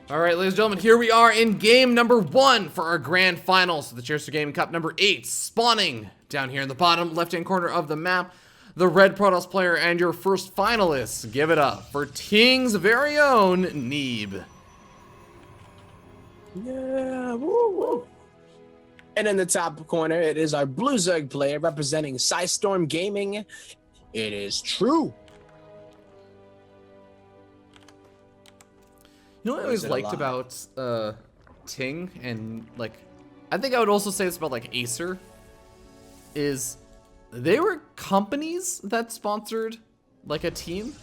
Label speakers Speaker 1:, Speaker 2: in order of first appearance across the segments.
Speaker 1: All right, ladies and gentlemen, here we are in game number 1 for our grand finals of the Chairs4Gaming Cup number 8, spawning down here in the bottom left-hand corner of the map. The red Protoss player and your first finalists. Give it up for Ting's very own Neeb.
Speaker 2: Yeah, woo, woo. And in the top corner, it is our blue Zerg player representing Chairs4Gaming. It is true.
Speaker 1: You know what I always liked about Ting, and like, I think I would also say this about like Acer, is they were companies that sponsored like a team,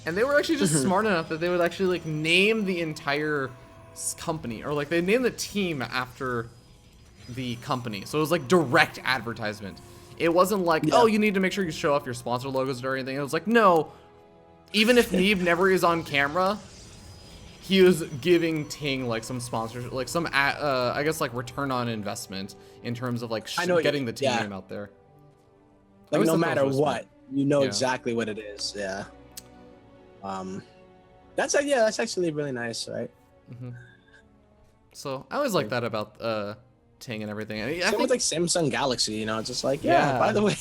Speaker 1: and they were actually just smart enough that they would actually like name the entire company, or like they named the team after the company, so it was like direct advertisement. It wasn't like, oh, you need to make sure you show off your sponsor logos or anything. It was like, no, even if Neeb never is on camera, he was giving Ting like some sponsorship, like some I guess like return on investment in terms of like getting the team name out there.
Speaker 2: Like no matter what, you know exactly what it is. Yeah. That's actually really nice, right?
Speaker 1: So I always like that about Ting and everything. I
Speaker 2: think with like Samsung Galaxy, you know, it's just like by the way.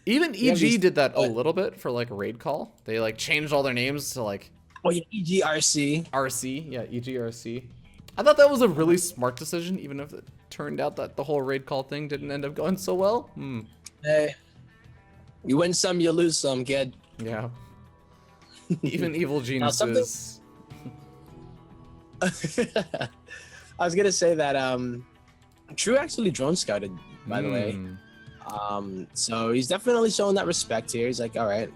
Speaker 1: Even EG did that a little bit for like Raid Call. They like changed all their names to like.
Speaker 2: Oh yeah, EGRC.
Speaker 1: RC, yeah, EGRC. I thought that was a really smart decision, even if it turned out that the whole Raid Call thing didn't end up going so well.
Speaker 2: Hey, you win some, you lose some, kid.
Speaker 1: Yeah. Even evil geniuses.
Speaker 2: I was gonna say that True actually drone scouted, by the way. So he's definitely showing that respect here. He's like, all right.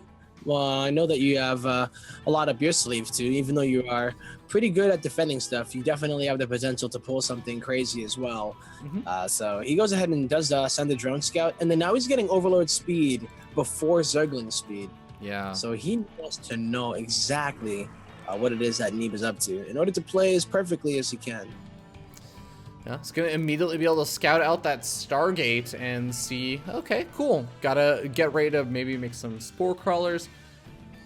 Speaker 2: Well, I know that you have a lot up your sleeve too. Even though you are pretty good at defending stuff, you definitely have the potential to pull something crazy as well. So he goes ahead and does send the drone scout, and then now he's getting Overlord speed before Zergling speed.
Speaker 1: Yeah.
Speaker 2: So he wants to know exactly what it is that Neeb is up to in order to play as perfectly as he can.
Speaker 1: Yeah, it's gonna immediately be able to scout out that Stargate and see, okay, cool. Gotta get ready to maybe make some spore crawlers,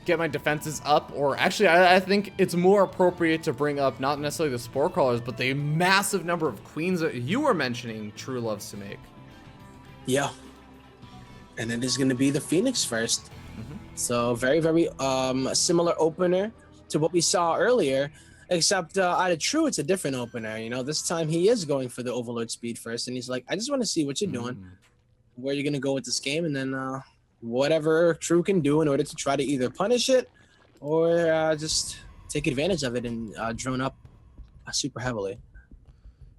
Speaker 1: get my defenses up, or actually I think it's more appropriate to bring up not necessarily the spore crawlers, but the massive number of queens that you were mentioning True loves to make. Yeah.
Speaker 2: And it is gonna be the Phoenix first. So very, very similar opener to what we saw earlier. Except out of True, it's a different opener. You know, this time he is going for the Overlord speed first, and he's like, I just want to see what you're doing, where you're gonna go with this game, and then whatever True can do in order to try to either punish it or just take advantage of it and drone up super heavily.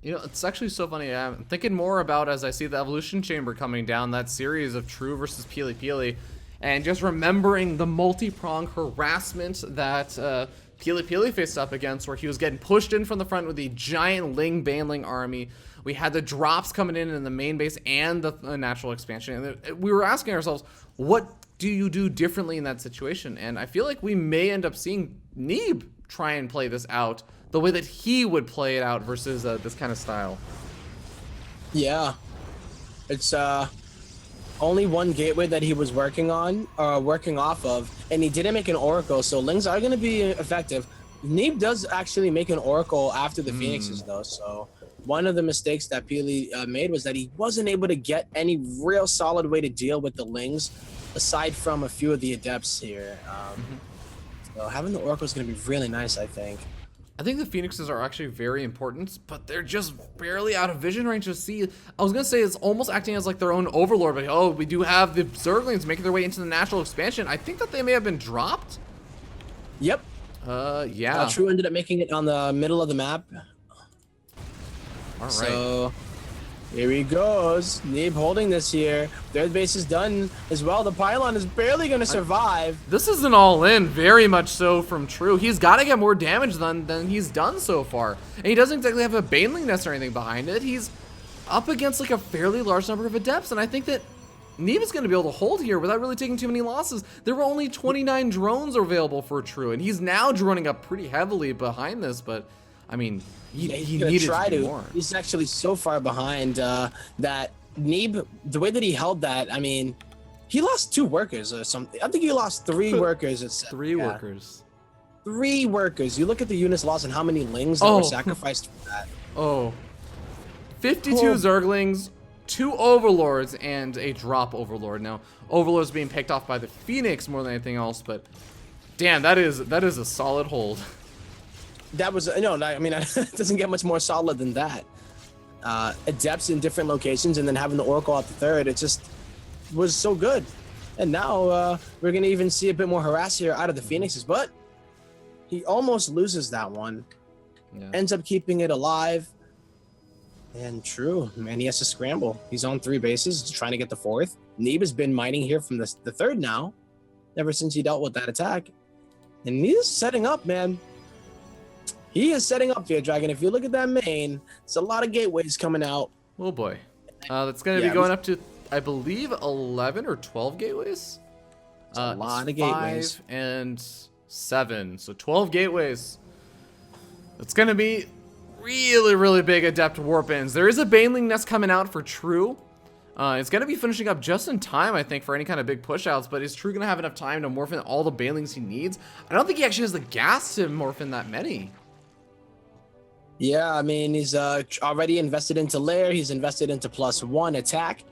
Speaker 1: You know, it's actually so funny. I'm thinking more about as I see the Evolution Chamber coming down, that series of True versus Peely Peely, and just remembering the multi-pronged harassment that Peely Peely faced up against, where he was getting pushed in from the front with a giant Ling Banling army. We had the drops coming in the main base and the natural expansion. And we were asking ourselves, what do you do differently in that situation? And I feel like we may end up seeing Neeb try and play this out the way that he would play it out versus this kind of style.
Speaker 2: Yeah. It's only one gateway that he was working off of, and he didn't make an oracle, so Lings are going to be effective. Neeb does actually make an oracle after the Phoenixes though, so one of the mistakes that Peely made was that he wasn't able to get any real solid way to deal with the Lings aside from a few of the adepts here. So having the oracle is going to be really nice, I think.
Speaker 1: I think the Phoenixes are actually very important, but they're just barely out of vision range to see. I was going to say it's almost acting as like their own overlord, but oh, we do have the Zerglings making their way into the natural expansion. I think that they may have been dropped.
Speaker 2: Yep.
Speaker 1: Yeah.
Speaker 2: True ended up making it on the middle of the map.
Speaker 1: All right.
Speaker 2: So here he goes. Neeb holding this here. Third base is done as well. The pylon is barely going to survive.
Speaker 1: This is an all-in, very much so from True. He's got to get more damage than he's done so far. And he doesn't exactly have a Baneling nest or anything behind it. He's up against like a fairly large number of adepts, and I think that Neeb is going to be able to hold here without really taking too many losses. There were only 29 drones available for True, and he's now droning up pretty heavily behind this, but I mean, he needed to do more.
Speaker 2: He's actually so far behind that Neeb, the way that he held that, I mean, he lost 2 workers or something. I think he lost 3 workers.
Speaker 1: Three workers.
Speaker 2: 3 workers. You look at the units lost and how many lings that were sacrificed for that.
Speaker 1: Oh. 52 Zerglings, 2 Overlords, and a drop Overlord. Now, Overlord's being picked off by the Phoenix more than anything else, but damn, that is a solid hold.
Speaker 2: That was, no, I mean, it doesn't get much more solid than that. Adepts in different locations and then having the Oracle out the third, it just was so good. And now we're going to even see a bit more harass here out of the Phoenixes, but he almost loses that one. Yeah. Ends up keeping it alive. And true, man, he has to scramble. He's on 3 bases, trying to get the 4th. Neeb has been mining here from the 3rd now, ever since he dealt with that attack. And he's setting up, man. He is setting up here, Dragon. If you look at that main, it's a lot of gateways coming out.
Speaker 1: Oh boy. That's going to be going up to, I believe, 11 or 12 gateways?
Speaker 2: A lot of gateways.
Speaker 1: 5 and 7, so 12 gateways. It's going to be really big Adept Warp-ins. There is a Baneling Nest coming out for True. It's going to be finishing up just in time, I think, for any kind of big push-outs, but is True going to have enough time to morph in all the Banelings he needs? I don't think he actually has the gas to morph in that many.
Speaker 2: Yeah, I mean, he's already invested into Lair. He's invested into +1 attack.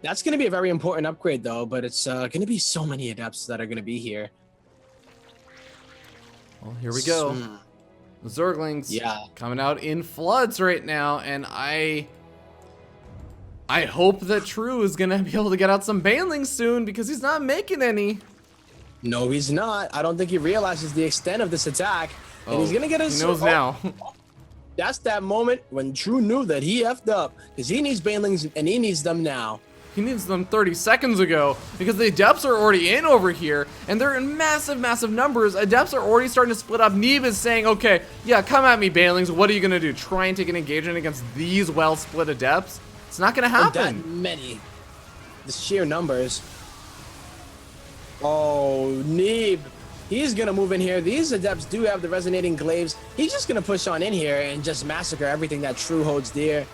Speaker 2: That's going to be a very important upgrade, though, but it's going to be so many Adepts that are going to be here.
Speaker 1: Well, here we go. The Zerglings coming out in floods right now, and I hope that True is going to be able to get out some Banelings soon, because he's not making any.
Speaker 2: No, he's not. I don't think he realizes the extent of this attack, and he's going to get his...
Speaker 1: He knows now.
Speaker 2: That's that moment when True knew that he effed up, because he needs Banelings, and he needs them now.
Speaker 1: He needs them 30 seconds ago, because the Adepts are already in over here, and they're in massive numbers. Adepts are already starting to split up. Neeb is saying, okay, yeah, come at me, Banelings. What are you going to do? Try and take an engagement against these well-split Adepts? It's not going to happen.
Speaker 2: That many. The sheer numbers. Oh, Neeb. He's going to move in here. These Adepts do have the resonating glaives. He's just going to push on in here and just massacre everything that True holds dear.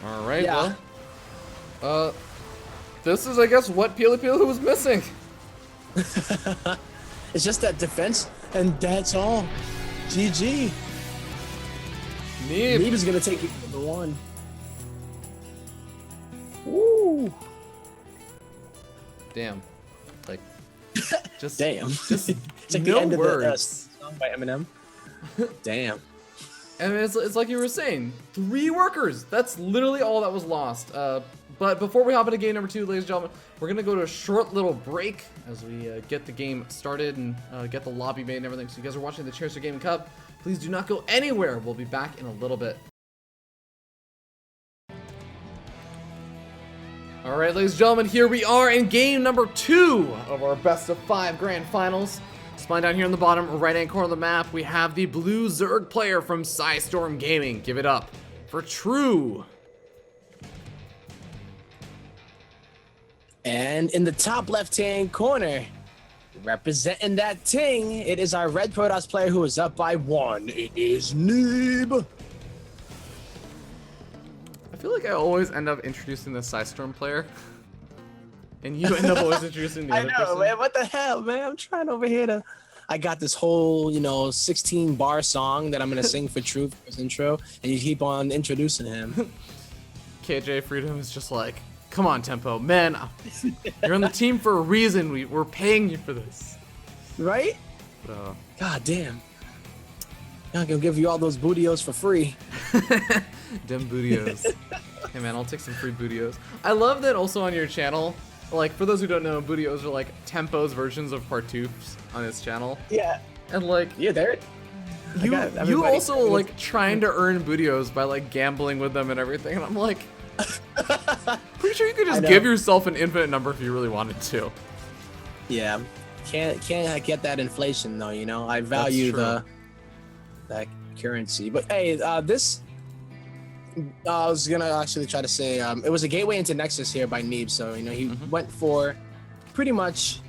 Speaker 1: All right, well. This is, I guess, what Peely was missing.
Speaker 2: It's just that defense, and that's all. GG.
Speaker 1: Neeb
Speaker 2: is going to take it for the 1. Woo.
Speaker 1: Damn. Like, just...
Speaker 2: Damn.
Speaker 1: Just
Speaker 2: it's like
Speaker 1: no
Speaker 2: the end
Speaker 1: words.
Speaker 2: Of the song by Eminem. Damn.
Speaker 1: I mean, it's like you were saying, 3 workers. That's literally all that was lost. But before we hop into game number 2, ladies and gentlemen, we're going to go to a short little break as we get the game started and get the lobby made and everything. So you guys are watching the Chairs4Gaming Cup. Please do not go anywhere. We'll be back in a little bit. All right, ladies and gentlemen, here we are in game number 2 of our best of 5 grand finals. Spine down here in the bottom right-hand corner of the map, we have the blue Zerg player from Chairs4Gaming. Give it up for True. And in the top left-hand corner, representing that ting, it is our red Protoss player who is up by 1. It is Neeb. I feel like I always end up introducing the Psystorm player. And you end up always introducing the other person. I know, man. What the hell, man? I'm trying over here to... I got this whole, 16-bar song that I'm going to sing for True for his intro, and you keep on introducing him. KJ Freedom is just like, come on, Tempo. Man, you're on the team for a reason. We're paying you for this. Right? God damn. I'm going to give you all those bootios for free. Dem bootios. Hey, man, I'll take some free bootios. I love that also on your channel. Like, for those who don't know, bootios are like Tempo's versions of Partoofs on his channel. Yeah. And like, yeah, there. You also like trying to earn bootios by like gambling with them and everything. And I'm like, pretty sure you could just give yourself an infinite number if you really wanted to. Yeah. Can't get that inflation though, I value that currency. But hey, this I was gonna actually try to say it was a gateway into Nexus here by Neeb, so he went for pretty much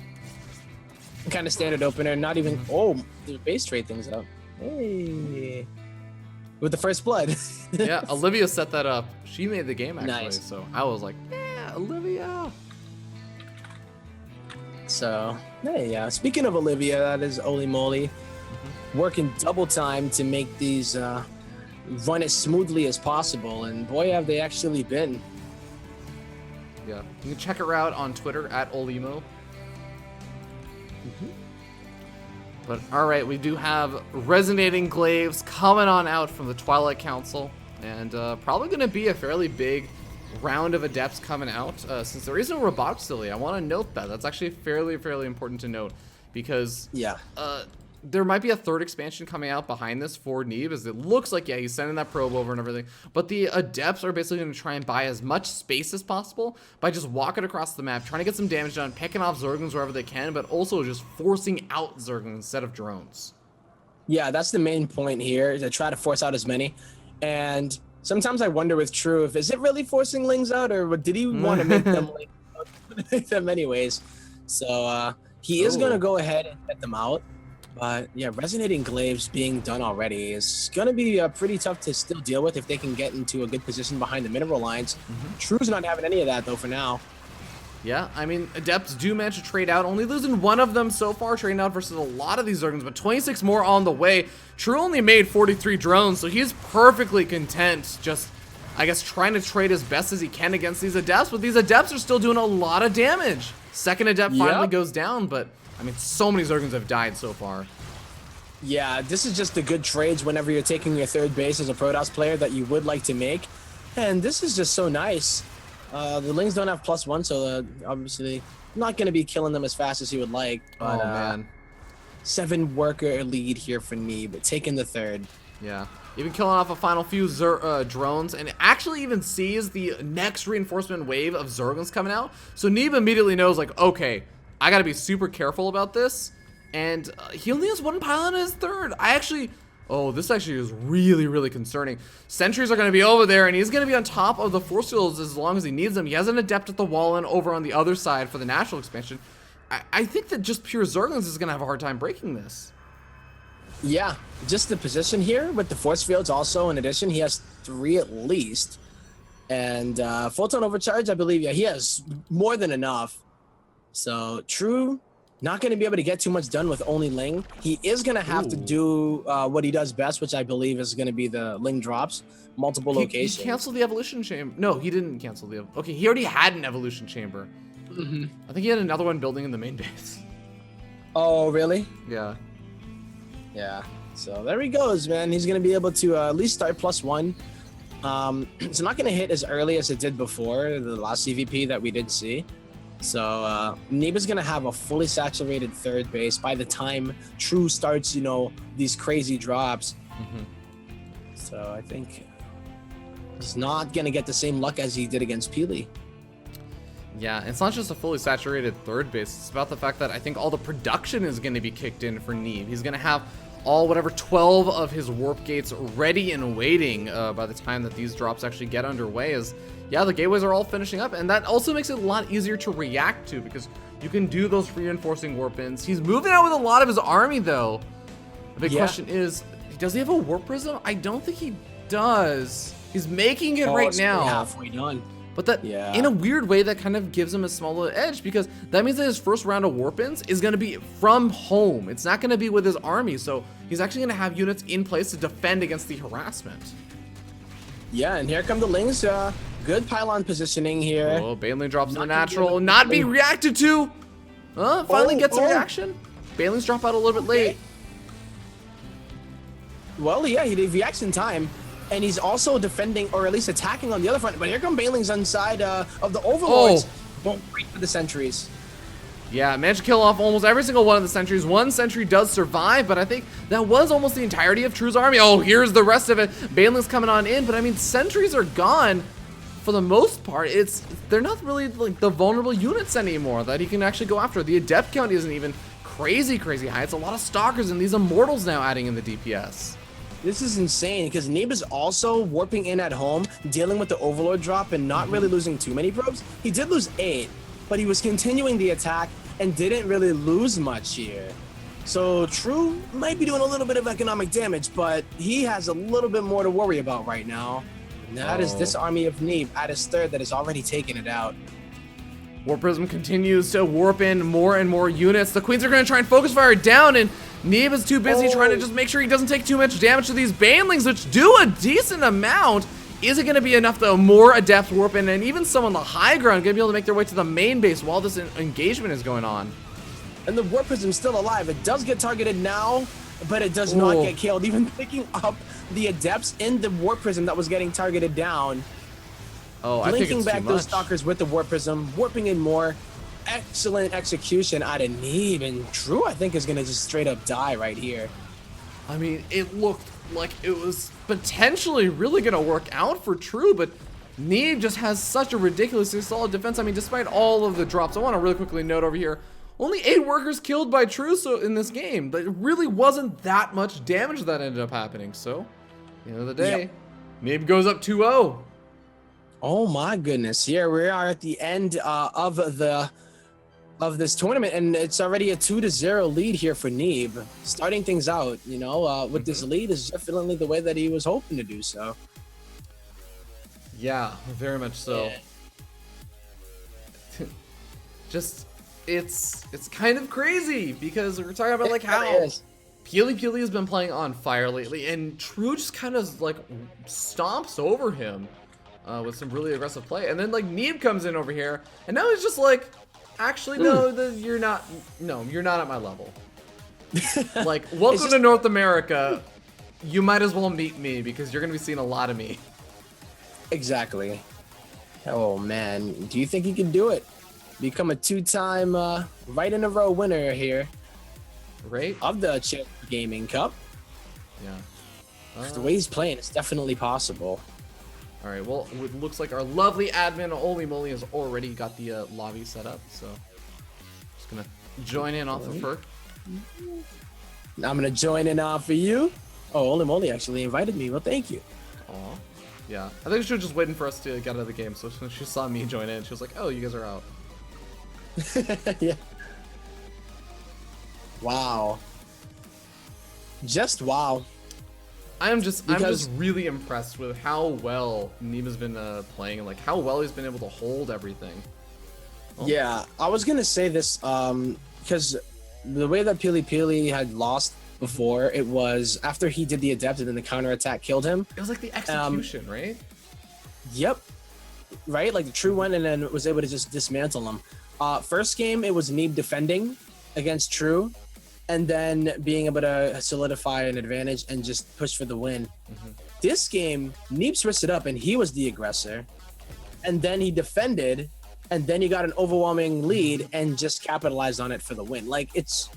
Speaker 1: kind of standard opener, not even the base trade things up. Hey, with the first blood. Yeah, Olivia set that up. She made the game actually, so I was like, yeah, Olivia.
Speaker 2: So, hey, speaking of Olivia, that is Oli Moly, working double time to make these run as smoothly as possible. And boy, have they actually been.
Speaker 1: Yeah, you can check her out on Twitter at Olimo. But all right, we do have Resonating Glaives coming on out from the Twilight Council, and probably going to be a fairly big round of adepts coming out. Since there is no robotics silly, I want to note that. That's actually fairly important to note, because there might be a third expansion coming out behind this for Neeb, as it looks like, yeah, he's sending that probe over and everything. But the adepts are basically going to try and buy as much space as possible by just walking across the map, trying to get some damage done, picking off Zerglings wherever they can, but also just forcing out Zerglings instead of drones. Yeah,
Speaker 2: that's the main point here, to try to force out as many. And sometimes I wonder with True, if is it really forcing Lings out, or did he want to make them make them anyways? So he is going to go ahead and get them out. But yeah, Resonating Glaives being done already is going to be pretty tough to still deal with if they can get into a good position behind the mineral lines. True's not having any of that though for now.
Speaker 1: Yeah, I mean, Adepts do manage to trade out, only losing one of them so far, trading out versus a lot of these Zerglings, but 26 more on the way. True only made 43 drones, so he's perfectly content just, I guess, trying to trade as best as he can against these Adepts, but these Adepts are still doing a lot of damage. Second Adept finally goes down, but I mean, so many Zerglings have died so far.
Speaker 2: Yeah, this is just the good trades whenever you're taking your third base as a Protoss player that you would like to make. And this is just so nice. The Lings don't have +1, so obviously not going to be killing them as fast as he would like. But,
Speaker 1: man.
Speaker 2: 7 worker lead here for Neeb, taking the third.
Speaker 1: Yeah. Even killing off a final few drones, and actually even sees the next reinforcement wave of Zerglings coming out. So Neeb immediately knows, like, okay, I gotta be super careful about this. And he only has 1 pylon in his third. This actually is really concerning. Sentries are going to be over there, and he's going to be on top of the force fields as long as he needs them. He has an Adept at the wall and over on the other side for the natural expansion. I think that just pure Zerglings is going to have a hard time breaking this.
Speaker 2: Yeah, just the position here with the force fields also. In addition, he has 3 at least. And Photon Overcharge, I believe, yeah, he has more than enough. So, True, not going to be able to get too much done with only Ling. He is going to have to do what he does best, which I believe is going to be the Ling drops, multiple locations.
Speaker 1: He canceled the evolution chamber. No, he didn't cancel the... Okay, he already had an evolution chamber. I think he had another one building in the main base.
Speaker 2: Oh, really?
Speaker 1: Yeah.
Speaker 2: Yeah. So there he goes, man. He's going to be able to at least start +1. It's not going to hit as early as it did before, the last CVP that we did see. So Neeb is going to have a fully saturated third base by the time True starts, these crazy drops. So I think he's not going to get the same luck as he did against Peely.
Speaker 1: Yeah, it's not just a fully saturated third base. It's about the fact that I think all the production is going to be kicked in for Neeb. He's going to have all 12 of his warp gates ready and waiting by the time that these drops actually get underway. Yeah, the gateways are all finishing up, and that also makes it a lot easier to react to because you can do those reinforcing warp ins. He's moving out with a lot of his army, though. The big question is, does he have a warp prism? I don't think he does. He's making it right now.
Speaker 2: Halfway done.
Speaker 1: But that, in a weird way, that kind of gives him a small little edge because that means that his first round of warp ins is going to be from home. It's not going to be with his army, so he's actually going to have units in place to defend against the harassment.
Speaker 2: Yeah, and here come the Lings. Good pylon positioning here.
Speaker 1: Oh, Baneling drops in the natural. Not being reacted to. Finally gets a reaction. Banelings drop out a little bit late.
Speaker 2: Well, yeah, he reacts in time. And he's also defending, or at least attacking on the other front. But here come Banelings inside of the Overlords. Won't wait for the sentries.
Speaker 1: Yeah, managed to kill off almost every single one of the sentries. One sentry does survive, but I think that was almost the entirety of True's army. Oh, here's the rest of it. Banelings coming on in, but I mean, sentries are gone for the most part. They're not really like the vulnerable units anymore that he can actually go after. The adept count isn't even crazy high. It's a lot of stalkers and these immortals now adding in the DPS.
Speaker 2: This is insane because Neeb is also warping in at home, dealing with the Overlord drop and not really losing too many probes. He did lose 8, but he was continuing the attack and didn't really lose much here. So True might be doing a little bit of economic damage, but he has a little bit more to worry about right now. And that is this army of Neeb at his third that has already taken it out.
Speaker 1: Warp Prism continues to warp in more and more units. The Queens are going to try and focus fire down, and Neeb is too busy trying to just make sure he doesn't take too much damage to these Banelings, which do a decent amount. Is it going to be enough, though? More Adepts warp in, and even some on the high ground going to be able to make their way to the main base while this engagement is going on.
Speaker 2: And the Warp Prism's still alive. It does get targeted now, but it does not get killed. Even picking up the Adepts in the Warp Prism that was getting targeted down.
Speaker 1: Oh, I think it's
Speaker 2: Blinking back
Speaker 1: too
Speaker 2: those
Speaker 1: much.
Speaker 2: Stalkers with the Warp Prism, warping in more. Excellent execution out of Neeb, and True, I think, is going to just straight up die right here.
Speaker 1: I mean, it looked like it was potentially really going to work out for True, but Neeb just has such a ridiculously solid defense. I mean, despite all of the drops, I want to really quickly note over here, only 8 workers killed by True in this game. But it really wasn't that much damage that ended up happening. So, at the end of the day, Neeb goes up 2-0.
Speaker 2: Oh my goodness! Here we are at the end of this tournament, and it's already a 2-0 lead here for Neeb. Starting things out, with this lead is definitely the way that he was hoping to do so.
Speaker 1: Yeah, very much so.
Speaker 2: Yeah.
Speaker 1: Just, it's kind of crazy because we're talking about like how Peely has been playing on fire lately, and True just kind of like stomps over him with some really aggressive play, and then like Neeb comes in over here, and now he's just like, actually no, you're not at my level. Like, welcome to North America. You might as well meet me because you're gonna be seeing a lot of me.
Speaker 2: Exactly. Oh man, do you think he can do it? Become a 2-time right in a row winner here,
Speaker 1: right?
Speaker 2: Of the Chairs4Gaming Cup.
Speaker 1: Yeah.
Speaker 2: The way he's playing, it's definitely possible.
Speaker 1: All right, well, it looks like our lovely admin, Holy Moly, has already got the lobby set up, so just gonna join in off of her.
Speaker 2: I'm gonna join in off of you. Oh, Holy Moly actually invited me. Well, thank you.
Speaker 1: Aw. Yeah, I think she was just waiting for us to get out of the game, so when she saw me join in, she was like, oh, you guys are out.
Speaker 2: Yeah. Wow. Just wow.
Speaker 1: I'm just really impressed with how well Neeb has been playing, and like how well he's been able to hold everything. Oh.
Speaker 2: Yeah, I was gonna say this because the way that Peely had lost before, it was after he did the Adept and then the counterattack killed him.
Speaker 1: It was like the execution, right?
Speaker 2: Yep. Right, like the True one, and then was able to just dismantle him. First game, it was Neeb defending against True, and then being able to solidify an advantage and just push for the win. This game, Neeb switched it up, and he was the aggressor, and then he defended, and then he got an overwhelming lead and just capitalized on it for the win. Like, it's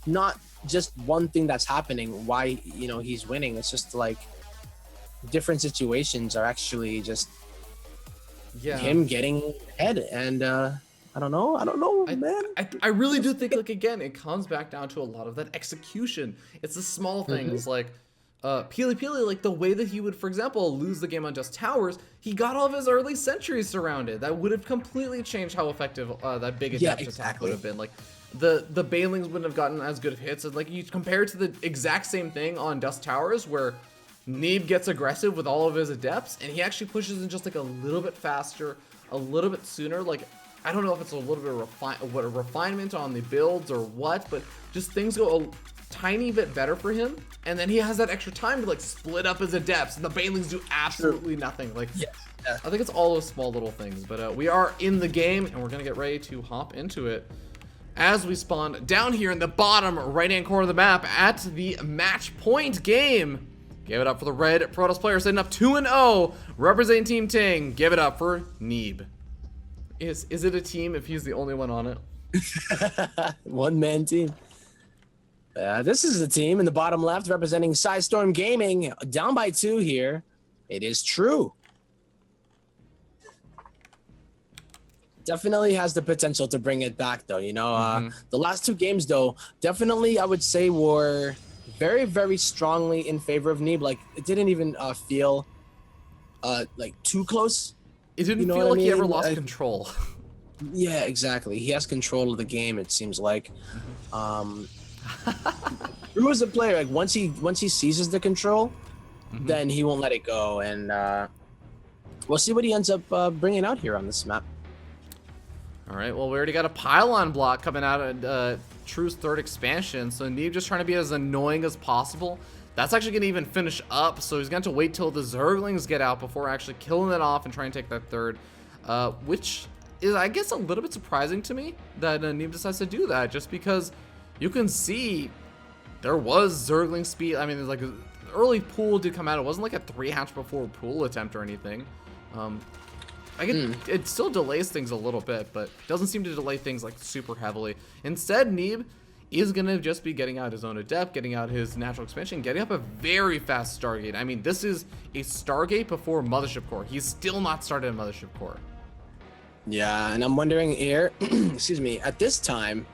Speaker 2: not just one thing that's happening why he's winning. It's just like different situations are actually just him getting ahead, and I don't know, man.
Speaker 1: I really do think, like, again, it comes back down to a lot of that execution. It's the small things, like Peely, like the way that he would, for example, lose the game on Just Towers, he got all of his early sentries surrounded. That would have completely changed how effective that big Adept attack would have been. Like, the Banelings wouldn't have gotten as good of hits. And, like, you compare it to the exact same thing on Dust Towers, where Neeb gets aggressive with all of his Adepts, and he actually pushes in just like a little bit faster, a little bit sooner. Like, I don't know if it's a little bit of a refinement on the builds or what, but just things go a tiny bit better for him, and then he has that extra time to like split up his Adepts, and the Banelings do absolutely nothing. Like, I think it's all those small little things, but we are in the game, and we're gonna get ready to hop into it as we spawn down here in the bottom right-hand corner of the map at the match point game. Give it up for the red Protoss player, setting up 2-0, representing Team Ting. Give it up for Neeb. Is it a team if he's the only one on it?
Speaker 2: One-man team. This is the team in the bottom left representing PvZ down by 2 here. It is True. Definitely has the potential to bring it back, though. The last 2 games, though, definitely I would say were very, very strongly in favor of Neeb. Like, it didn't even feel like too close.
Speaker 1: It didn't feel like he ever lost control.
Speaker 2: Yeah, exactly. He has control of the game, it seems like. True as a player, like once he seizes the control, then he won't let it go, and we'll see what he ends up bringing out here on this map.
Speaker 1: All right, well, we already got a pylon block coming out of True's third expansion, so Neeb just trying to be as annoying as possible. That's actually going to even finish up, so he's going to have to wait till the Zerglings get out before actually killing it off and trying to take that third, which is, I guess, a little bit surprising to me that Neeb decides to do that, just because you can see there was Zergling speed. I mean, there's like an early pool did come out. It wasn't like a 3-hatch before pool attempt or anything. It still delays things a little bit, but doesn't seem to delay things like super heavily. Instead, Neeb is going to just be getting out his own Adept, getting out his natural expansion, getting up a very fast Stargate. I mean, this is a Stargate before Mothership Core. He's still not started a Mothership Core.
Speaker 2: Yeah, and I'm wondering here, excuse me, at this time,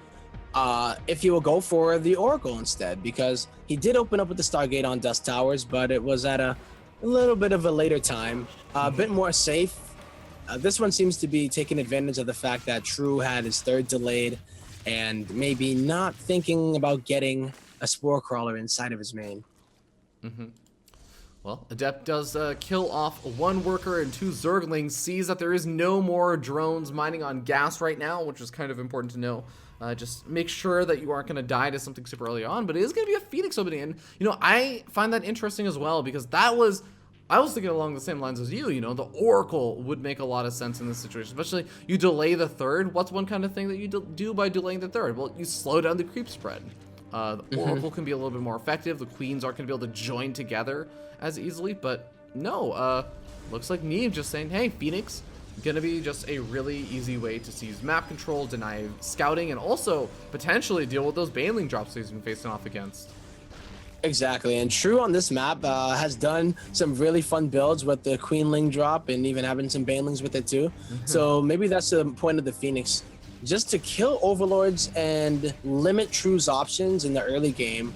Speaker 2: if he will go for the Oracle instead, because he did open up with the Stargate on Dust Towers, but it was at a little bit of a later time, a bit more safe. This one seems to be taking advantage of the fact that True had his third delayed and maybe not thinking about getting a Spore Crawler inside of his main.
Speaker 1: Well, Adept does kill off one worker and 2 Zerglings, sees that there is no more drones mining on gas right now, which is kind of important to know. Just make sure that you aren't going to die to something super early on, but it is going to be a Phoenix opening. And, you know, I find that interesting as well, because I was thinking along the same lines as you, you know, the Oracle would make a lot of sense in this situation, especially you delay the third. What's one kind of thing that you do by delaying the third? Well, you slow down the creep spread. The Oracle can be a little bit more effective. The Queens aren't going to be able to join together as easily, but no, looks like Neeb just saying, hey, Phoenix, going to be just a really easy way to seize map control, deny scouting, and also potentially deal with those Baneling drops he's been facing off against.
Speaker 2: Exactly, and True on this map has done some really fun builds with the Queenling drop and even having some Banelings with it too. So maybe that's the point of the Phoenix, just to kill Overlords and limit True's options in the early game,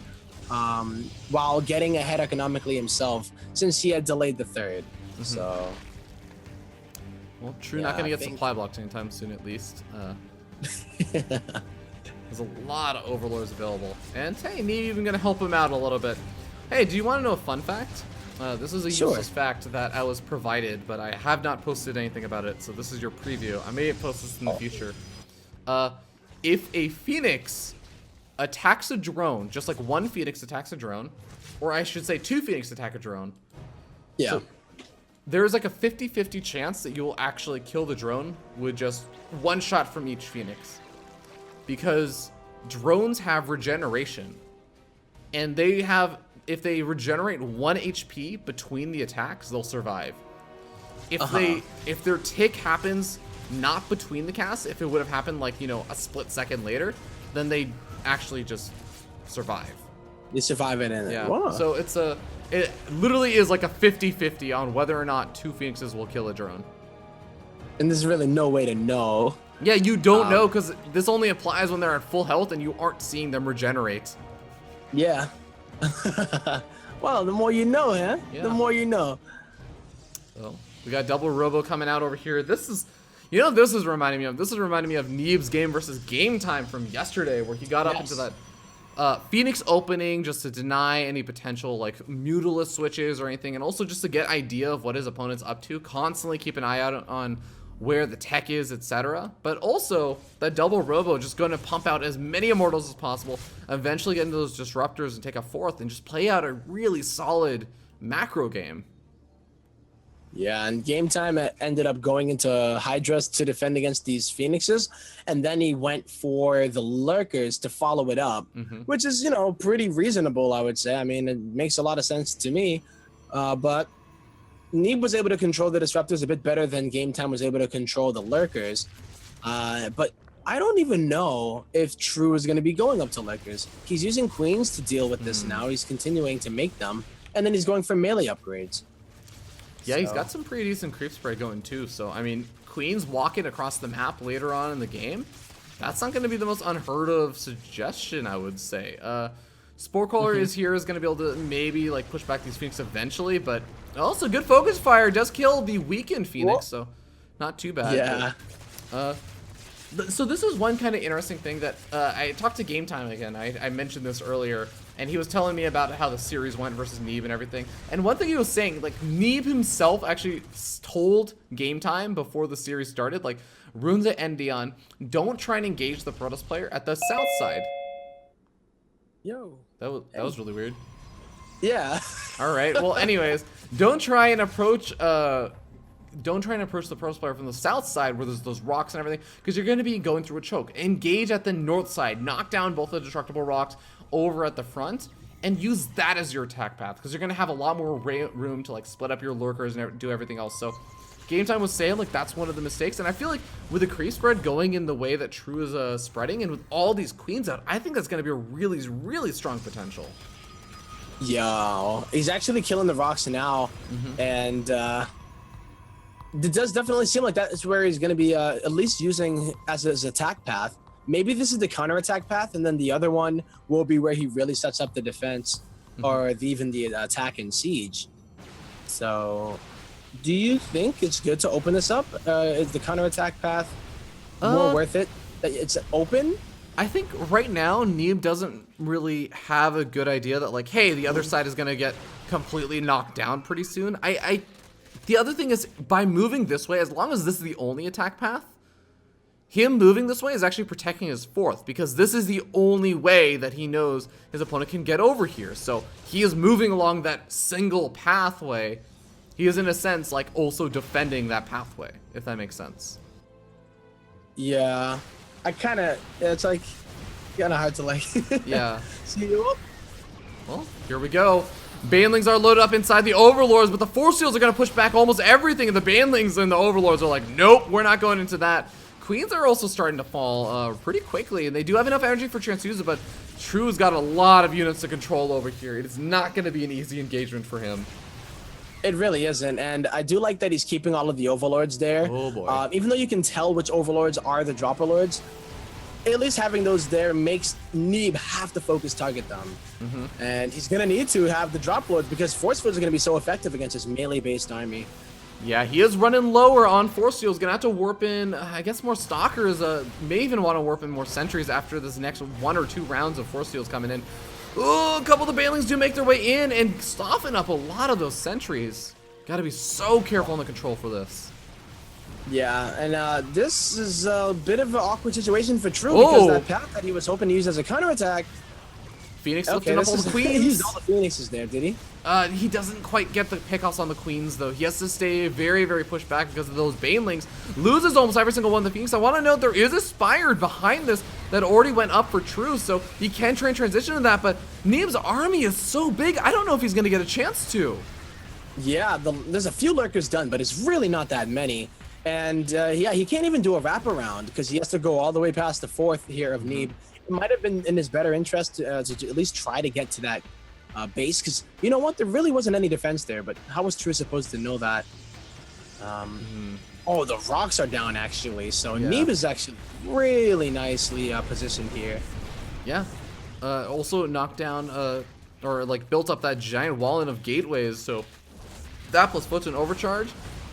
Speaker 2: while getting ahead economically himself, since he had delayed the third. So,
Speaker 1: well, True not going to get supply blocked anytime soon, at least. There's a lot of Overlords available. And hey, Neeb even going to help him out a little bit. Hey, do you want to know a fun fact? This is a useless fact that I was provided, but I have not posted anything about it, so this is your preview. I may post this in the future. If a Phoenix attacks a drone, just like one Phoenix attacks a drone, or I should say 2 Phoenix attack a drone.
Speaker 2: Yeah.
Speaker 1: So there's like a 50-50 chance that you will actually kill the drone with just one shot from each Phoenix. Because drones have regeneration, and they have, if they regenerate 1 HP between the attacks, they'll survive. If their tick happens not between the casts, if it would have happened like, you know, a split second later, then they actually just survive.
Speaker 2: They survive it in it.
Speaker 1: Yeah.
Speaker 2: Wow.
Speaker 1: So it literally is like a 50-50 on whether or not 2 Phoenixes will kill a drone.
Speaker 2: And there's really no way to know.
Speaker 1: Yeah, you don't know, because this only applies when they're at full health and you aren't seeing them regenerate.
Speaker 2: Yeah. Well, the more you know, huh?
Speaker 1: Yeah.
Speaker 2: The more you know.
Speaker 1: So we got double robo coming out over here. This is, you know, this is reminding me of Neeb's game versus Game Time from yesterday, where he got up into that Phoenix opening just to deny any potential like Mutilus switches or anything, and also just to get idea of what his opponent's up to. Constantly keep an eye out on where the tech is, etc. But also that double robo just going to pump out as many immortals as possible, eventually get into those disruptors and take a 4th and just play out a really solid macro game.
Speaker 2: Yeah, and Game Time ended up going into Hydras to defend against these Phoenixes, and then he went for the Lurkers to follow it up, which is, you know, pretty reasonable, I would say. I mean, it makes a lot of sense to me, but Neeb was able to control the Disruptors a bit better than Game Time was able to control the Lurkers, but I don't even know if True is going to be going up to Lurkers. He's using Queens to deal with this now. He's continuing to make them, and then he's going for melee upgrades.
Speaker 1: Yeah, he's got some pretty decent creep spray going too. So, I mean, Queens walking across the map later on in the game, that's not going to be the most unheard of suggestion, I would say. Spore Crawler is going to be able to maybe like push back these Phoenix eventually, but also good focus fire does kill the weakened Phoenix, so not too bad.
Speaker 2: Yeah.
Speaker 1: But, so this is one kind of interesting thing that I talked to Game Time again. I mentioned this earlier. and he was telling me about how the series went versus Neeb and everything. And one thing he was saying, like, Neeb himself actually told Game Time before the series started, like, Runza and Dion, don't try and engage the Protoss player at the south side.
Speaker 2: Yo.
Speaker 1: That was really weird.
Speaker 2: Yeah.
Speaker 1: All right. Well, anyways, don't try and approach the Protoss player from the south side where there's those rocks and everything, because you're going to be going through a choke. Engage at the north side, knock down both the destructible rocks over at the front, and use that as your attack path, because you're going to have a lot more room to like split up your lurkers and do everything else. So Game Time was saying like that's one of the mistakes, and I feel like with the creep spread going in the way that True is spreading, and with all these queens out, I think that's going to be a really, really strong potential.
Speaker 2: Yo, he's actually killing the rocks now, and it does definitely seem like that is where he's going to be at least using as his attack path. Maybe this is the counterattack path, and then the other one will be where he really sets up the defense, or even the attack and siege. So, do you think it's good to open this up? Is the counterattack path more worth it? It's open?
Speaker 1: I think right now, Neeb doesn't really have a good idea that, like, hey, the other side is going to get completely knocked down pretty soon. The other thing is, by moving this way, as long as this is the only attack path, him moving this way is actually protecting his fourth, because this is the only way that he knows his opponent can get over here. So he is moving along that single pathway. He is, in a sense, like, also defending that pathway, if that makes sense.
Speaker 2: Yeah. It's like kind of hard to like.
Speaker 1: Yeah.
Speaker 2: See you.
Speaker 1: Well, here we go. Banelings are loaded up inside the Overlords, but the Force Seals are going to push back almost everything, and the Banelings and the Overlords are like, nope, we're not going into that. Queens are also starting to fall pretty quickly, and they do have enough energy for Transfuser, but True's got a lot of units to control over here. It is not going to be an easy engagement for him.
Speaker 2: It really isn't, and I do like that he's keeping all of the Overlords there.
Speaker 1: Oh boy.
Speaker 2: Even though you can tell which Overlords are the Dropper Lords, at least having those there makes Neeb have to focus target them. And he's going to need to have the Drop Lords, because Force Fields are going to be so effective against his melee-based army.
Speaker 1: Yeah, he is running lower on Force Seals. Going to have to warp in, I guess, more Stalkers. May even want to warp in more Sentries after this next 1 or 2 rounds of Force Seals coming in. Oh, a couple of the Banelings do make their way in and soften up a lot of those Sentries. Got to be so careful on the control for this.
Speaker 2: Yeah, and this is a bit of an awkward situation for True, because that path that he was hoping to use as a counterattack.
Speaker 1: Phoenix lifting up all the queens.
Speaker 2: He used all the Phoenixes there, did he?
Speaker 1: He doesn't quite get the pickoffs on the queens, though. He has to stay very, very pushed back because of those Banelings. Loses almost every single one of the Phoenix. I want to note there is a Spire behind this that already went up for True, so he can try and transition to that, but Neeb's army is so big, I don't know if he's going to get a chance to. Yeah,
Speaker 2: there's a few Lurkers done, but it's really not that many. And yeah, he can't even do a wraparound because he has to go all the way past the fourth here of Neeb. It might have been in his better interest to at least try to get to that base, because you know what, there really wasn't any defense there, but how was True supposed to know that? Oh, the rocks are down actually, so yeah. Neeb is actually really nicely positioned here.
Speaker 1: Yeah, also knocked down or like built up that giant wall of gateways, so that plus Photon Overcharge,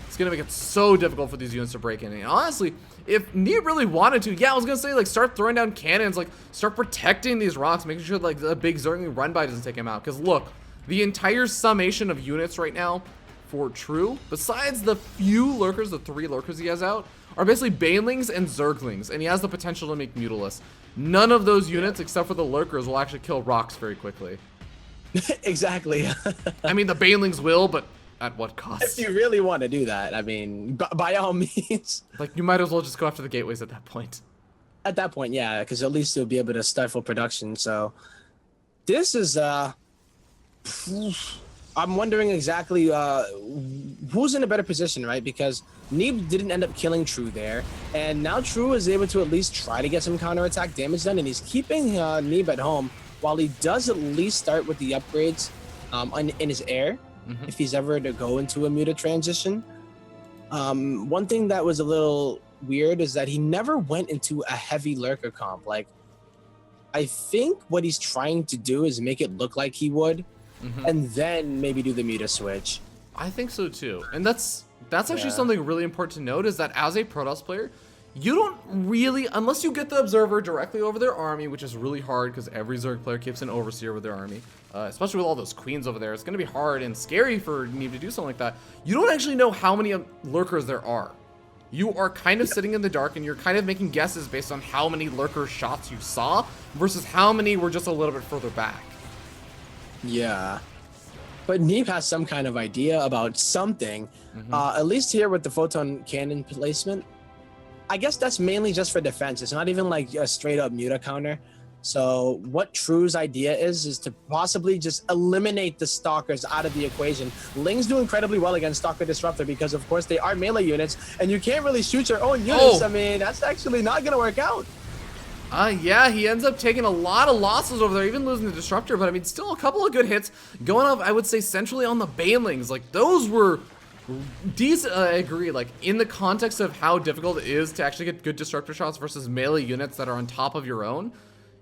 Speaker 1: it's gonna make it so difficult for these units to break in. And honestly, if Neeb really wanted to, yeah, I was gonna say like start throwing down cannons, like start protecting these rocks, making sure like the big Zergling run by doesn't take him out. Because look, the entire summation of units right now for True, besides the few lurkers, the 3 lurkers he has out, are basically Banelings and Zerglings, and he has the potential to make Mutalisk. None of those units, except for the lurkers, will actually kill rocks very quickly.
Speaker 2: Exactly.
Speaker 1: I mean, the Banelings will, but at what cost?
Speaker 2: If you really want to do that, I mean, by all means.
Speaker 1: Like, you might as well just go after the gateways at that point.
Speaker 2: At that point, yeah, because at least you'll be able to stifle production. So, this is, I'm wondering exactly who's in a better position, right? Because Neeb didn't end up killing True there, and now True is able to at least try to get some counterattack damage done, and he's keeping Neeb at home while he does at least start with the upgrades in his air. If he's ever to go into a muta transition. One thing that was a little weird is that he never went into a heavy lurker comp. Like, I think what he's trying to do is make it look like he would, and then maybe do the muta switch.
Speaker 1: I think so too, and that's actually something really important to note, is that as a Protoss player, you don't really, unless you get the Observer directly over their army, which is really hard because every Zerg player keeps an Overseer with their army, especially with all those queens over there. It's going to be hard and scary for Neeb to do something like that. You don't actually know how many lurkers there are. You are kind of sitting in the dark, and you're kind of making guesses based on how many lurker shots you saw versus how many were just a little bit further back.
Speaker 2: Yeah. But Neeb has some kind of idea about something, at least here with the photon cannon placement. I guess that's mainly just for defense. It's not even like a straight up muta counter. So what True's idea is to possibly just eliminate the Stalkers out of the equation. Ling's do incredibly well against Stalker Disruptor because, of course, they are melee units, and you can't really shoot your own units. I mean, that's actually not going to work out.
Speaker 1: Yeah, he ends up taking a lot of losses over there, even losing the Disruptor, but I mean, still a couple of good hits going off, I would say, centrally on the Banelings. Like, those were decent. I agree, like, in the context of how difficult it is to actually get good Disruptor shots versus melee units that are on top of your own,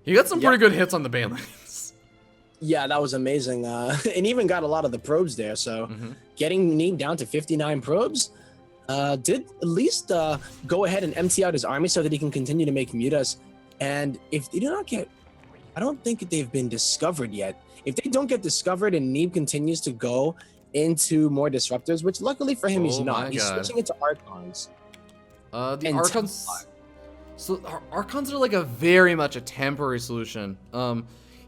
Speaker 1: you got some pretty good hits on the Banelings.
Speaker 2: Yeah, that was amazing. And even got a lot of the probes there, so getting Neeb down to 59 probes did at least go ahead and empty out his army so that he can continue to make mutas. And if they do not get, I don't think they've been discovered yet. If they don't get discovered and Neeb continues to go into more disruptors, which luckily for him he's not. He's switching it to Archons.
Speaker 1: The Archons. So Archons are like a very much a temporary solution.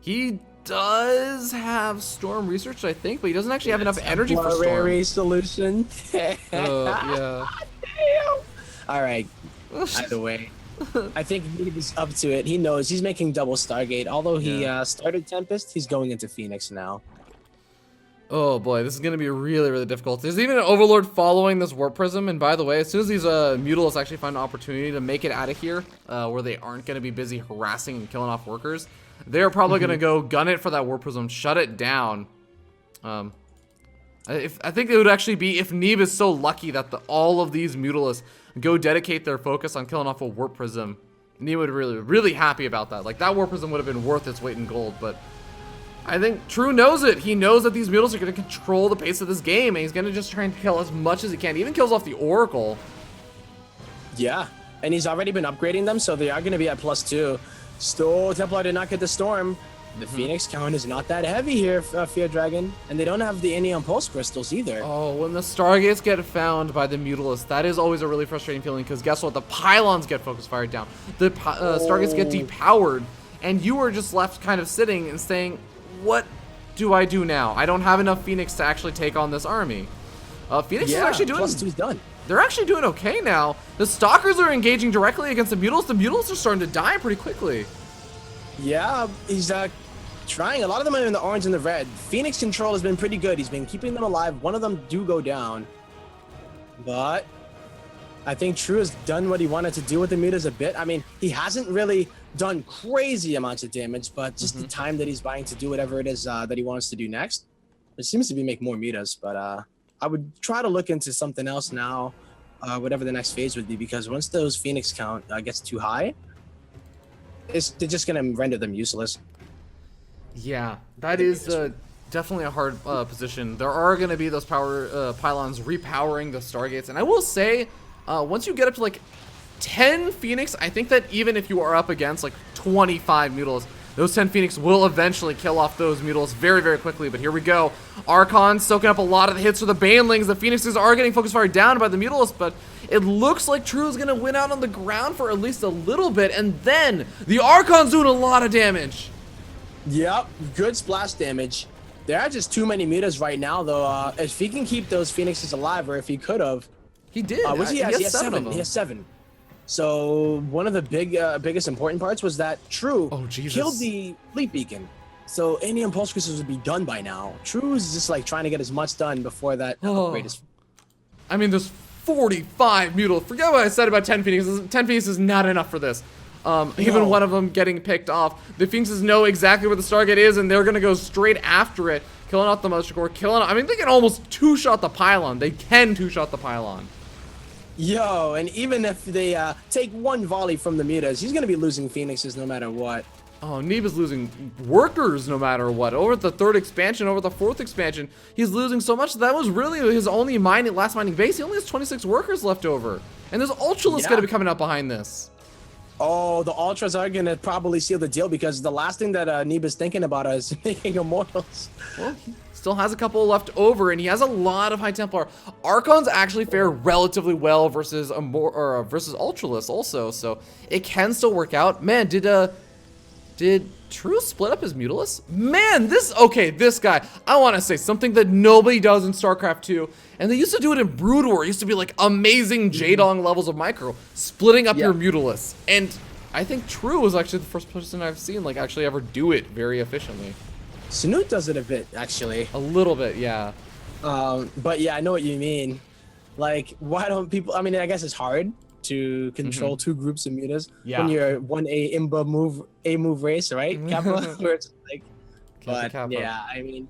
Speaker 1: He does have Storm Research, I think, but he doesn't actually have enough energy for Storm.
Speaker 2: Temporary solution.
Speaker 1: Yeah.
Speaker 2: All right. Either way, I think Neeb is up to it. He knows he's making double Stargate. Although he started Tempest, he's going into Phoenix now.
Speaker 1: Oh boy, this is going to be really, really difficult. There's even an Overlord following this Warp Prism, and by the way, as soon as these Mutalists actually find an opportunity to make it out of here, where they aren't going to be busy harassing and killing off workers, they're probably going to go gun it for that Warp Prism, shut it down. I think it would actually be if Neeb is so lucky that all of these Mutalists go dedicate their focus on killing off a Warp Prism. Neeb would really, really happy about that. Like, that Warp Prism would have been worth its weight in gold, but I think True knows it. He knows that these Mutalists are going to control the pace of this game, and he's going to just try and kill as much as he can. He even kills off the Oracle.
Speaker 2: Yeah, and he's already been upgrading them, so they are going to be at +2. Still, Templar did not get the Storm. The Phoenix count is not that heavy here, Fear Dragon, and they don't have the Neon Pulse Crystals either.
Speaker 1: Oh, when the Stargates get found by the Mutalists, that is always a really frustrating feeling, because guess what? The Pylons get focus fired down. The Stargates get depowered, and you are just left kind of sitting and saying, what do I do now? I don't have enough Phoenix to actually take on this army. Phoenix is actually doing...
Speaker 2: +2's done.
Speaker 1: They're actually doing okay now. The Stalkers are engaging directly against the Mutalists. The Mutalists are starting to die pretty quickly.
Speaker 2: Yeah, he's trying. A lot of them are in the orange and the red. Phoenix control has been pretty good. He's been keeping them alive. One of them do go down. But I think True has done what he wanted to do with the mutas a bit. I mean, he hasn't really done crazy amounts of damage, but just the time that he's buying to do whatever it is that he wants to do next, it seems to be make more mutas. But I would try to look into something else now, whatever the next phase would be, because once those Phoenix count gets too high, they're just going to render them useless.
Speaker 1: Yeah, that is definitely a hard position. There are going to be those power pylons repowering the Stargates, and I will say, once you get up to like 10 Phoenix, I think that even if you are up against like 25 Mutalists, those 10 Phoenix will eventually kill off those Mutalists very, very quickly. But here we go. Archon soaking up a lot of the hits for the Banelings. The Phoenixes are getting focus fired down by the Mutalists, but it looks like True is going to win out on the ground for at least a little bit. And then the Archon's doing a lot of damage.
Speaker 2: Yep, good splash damage. There are just too many mutas right now, though. If he can keep those Phoenixes alive, or if he could have.
Speaker 1: He did.
Speaker 2: He has 7.
Speaker 1: He
Speaker 2: has 7. So one of the biggest important parts was that True killed the Fleet Beacon. So any Impulse Crystals would be done by now. True is just like trying to get as much done before that upgrade is.
Speaker 1: I mean, there's 45 Mutalists. Forget what I said about 10 Phoenixes. 10 Phoenixes is not enough for this. Even one of them getting picked off. The Phoenixes know exactly where the Stargate is, and they're going to go straight after it, killing off the Moisture Core, I mean, they can almost two-shot the Pylon. They can two-shot the Pylon.
Speaker 2: Yo, and even if they take one volley from the mutas, he's going to be losing Phoenixes no matter what.
Speaker 1: Oh, Neeb is losing workers no matter what. Over the 3rd expansion, over the 4th expansion, he's losing so much. That was really his only last mining base. He only has 26 workers left over. And there's Ultralisk going to be coming up behind this.
Speaker 2: Oh, the Ultras are going to probably seal the deal because the last thing that Neeb is thinking about is making Immortals.
Speaker 1: Well, he still has a couple left over, and he has a lot of High Templar. Archons actually fare relatively well versus Ultralisk also, so it can still work out. Man, did True split up his Mutalisk? Man, this guy, I want to say something that nobody does in StarCraft 2, and they used to do it in Brood War. It used to be like amazing Jaedong levels of micro, splitting up your Mutalisk. And I think True was actually the first person I've seen like actually ever do it very efficiently.
Speaker 2: Snoot does it a bit, actually.
Speaker 1: A little bit, yeah.
Speaker 2: But yeah, I know what you mean. Like, why don't people, I mean, I guess it's hard to control 2 groups of mutas when you're 1A Imba move race, right? Kappa, where it's like, but yeah, I mean,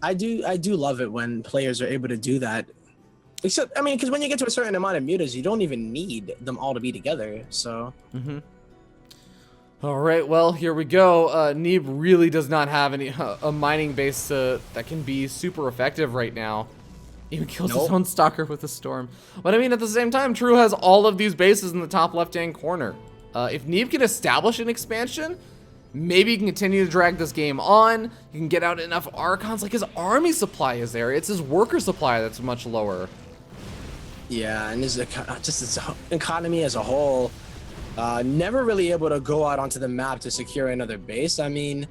Speaker 2: I do love it when players are able to do that. Except, I mean, because when you get to a certain amount of mutas, you don't even need them all to be together. So.
Speaker 1: All right, well, here we go. Neeb really does not have a mining base that can be super effective right now. Even kills his own Stalker with a Storm. But I mean, at the same time, True has all of these bases in the top left-hand corner. If Neeb can establish an expansion, maybe he can continue to drag this game on. He can get out enough Archons. Like, his army supply is there. It's his worker supply that's much lower.
Speaker 2: Yeah, and his economy as a whole, never really able to go out onto the map to secure another base. I mean,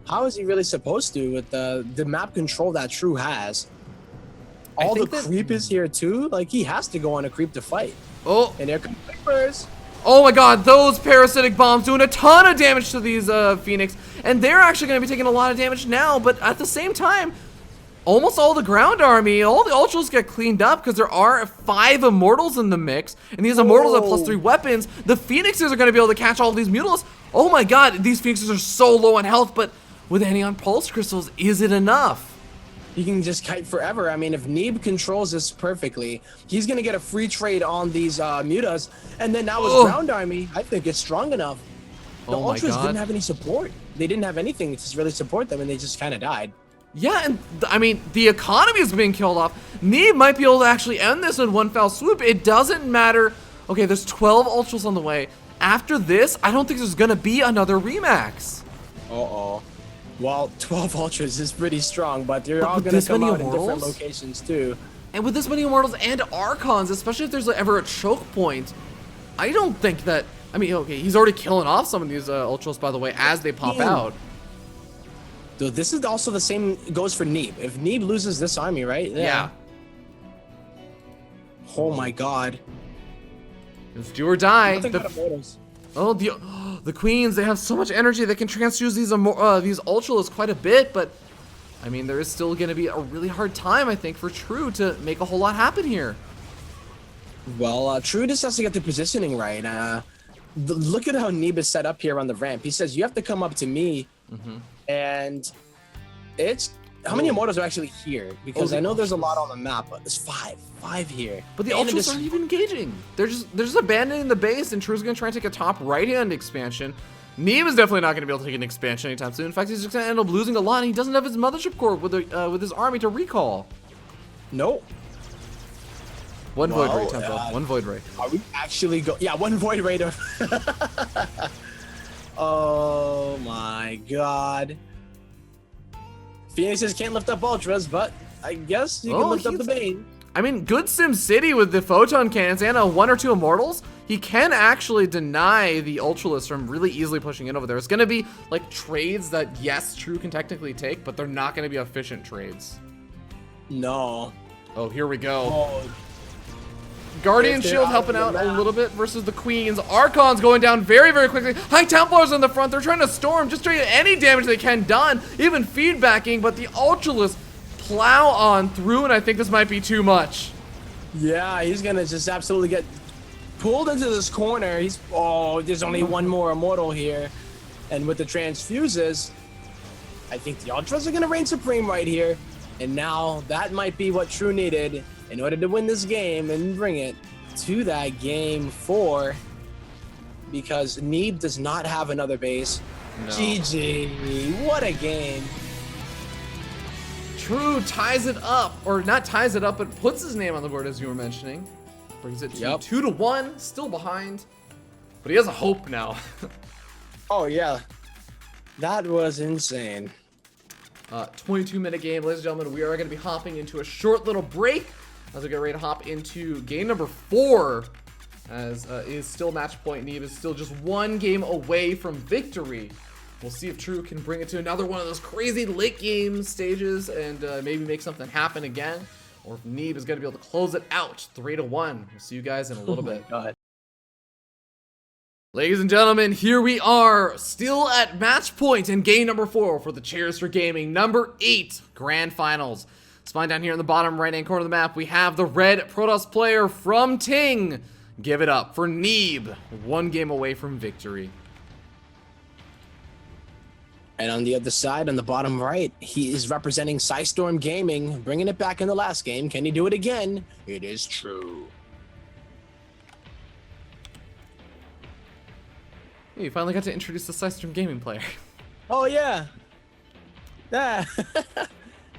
Speaker 2: how is he really supposed to with the map control that True has? All the creep is here too. Like, he has to go on a creep to fight. Oh, and here come Creepers.
Speaker 1: Oh my god, those parasitic bombs doing a ton of damage to these Phoenix. And they're actually going to be taking a lot of damage now. But at the same time, almost all the ground army, all the Ultras get cleaned up because there are 5 Immortals in the mix. And these Immortals have +3 weapons. The Phoenixes are going to be able to catch all these Mutalisks. Oh my god, these Phoenixes are so low on health. But with Anion Pulse Crystals, is it enough?
Speaker 2: He can just kite forever. I mean, if Neeb controls this perfectly, he's going to get a free trade on these mutas. And then now his ground army, I think, is strong enough. The Ultras didn't have any support. They didn't have anything to really support them, and they just kind of died.
Speaker 1: Yeah, and I mean, the economy is being killed off. Neeb might be able to actually end this in one fell swoop. It doesn't matter. Okay, there's 12 Ultras on the way. After this, I don't think there's going to be another Remax.
Speaker 2: Uh-oh. Well, 12 Ultras is pretty strong, but they're all going to come out in different locations too.
Speaker 1: And with this many Immortals and Archons, especially if there's ever a choke point, I don't think that... I mean, okay, he's already killing off some of these Ultras, by the way, as they pop out.
Speaker 2: So this is also the same goes for Neeb. If Neeb loses this army, right?
Speaker 1: Yeah.
Speaker 2: Oh my god.
Speaker 1: It's do or die.
Speaker 2: Oh,
Speaker 1: the Queens, they have so much energy. They can transfuse these Ultras quite a bit, but I mean, there is still going to be a really hard time, I think, for True to make a whole lot happen here.
Speaker 2: Well, True just has to get the positioning right. Look at how Neeb is set up here on the ramp. He says, you have to come up to me, and it's... How many Immortals are actually here? Because I know there's a lot on the map, but there's 5 here.
Speaker 1: But the Ultras aren't even engaging. They're just abandoning the base, and True's gonna try and take a top right-hand expansion. Neeb is definitely not gonna be able to take an expansion anytime soon. In fact, he's just gonna end up losing a lot, and he doesn't have his Mothership Core with his army to recall.
Speaker 2: Nope.
Speaker 1: One Void Ray, Tempo. One Void Ray.
Speaker 2: Are we actually Yeah, one Void Ray. Oh my god. Phoenixes can't lift up Ultras, but I guess you can lift up the Bane.
Speaker 1: I mean, good Sim City with the Photon Cannons and 1 or 2 Immortals, he can actually deny the Ultralisk from really easily pushing in over there. It's going to be like trades that, yes, True can technically take, but they're not going to be efficient trades.
Speaker 2: No.
Speaker 1: Oh, here we go.
Speaker 2: Oh.
Speaker 1: Guardian Shield helping out a little bit versus the Queens. Archon's going down very, very quickly. High Templars in the front. They're trying to storm, just trying to get any damage they can done, even feedbacking, but the Ultralisk plow on through, and I think this might be too much.
Speaker 2: Yeah, he's going to just absolutely get pulled into this corner. There's only one more Immortal here. And with the transfuses, I think the Ultras are going to reign supreme right here. And now that might be what True needed in order to win this game and bring it to that game 4. because Neeb does not have another base.
Speaker 1: No.
Speaker 2: GG, what a game.
Speaker 1: True ties it up, or not ties it up, but puts his name on the board as you were mentioning. Brings it to 2-1, still behind, but he has a hope now.
Speaker 2: Oh yeah, that was insane.
Speaker 1: 22-minute game, ladies and gentlemen. We are going to be hopping into a short little break as we get ready to hop into game number 4. As is still match point. Neeb is still just 1 game away from victory. We'll see if True can bring it to another one of those crazy late game stages and maybe make something happen again, or if Neeb is going to be able to close it out 3-1. We'll see you guys in a little bit.
Speaker 2: God.
Speaker 1: Ladies and gentlemen, here we are, still at match point in game number 4 for the Chairs4Gaming number 8 Grand Finals. Spine down here in the bottom right-hand corner of the map, we have the red Protoss player from Ting. Give it up for Neeb, 1 game away from victory.
Speaker 2: And on the other side, on the bottom right, he is representing Chairs4Gaming, bringing it back in the last game. Can he do it again? It is True.
Speaker 1: Hey, you finally got to introduce the Chairs4Gaming player.
Speaker 2: Oh yeah. Ah.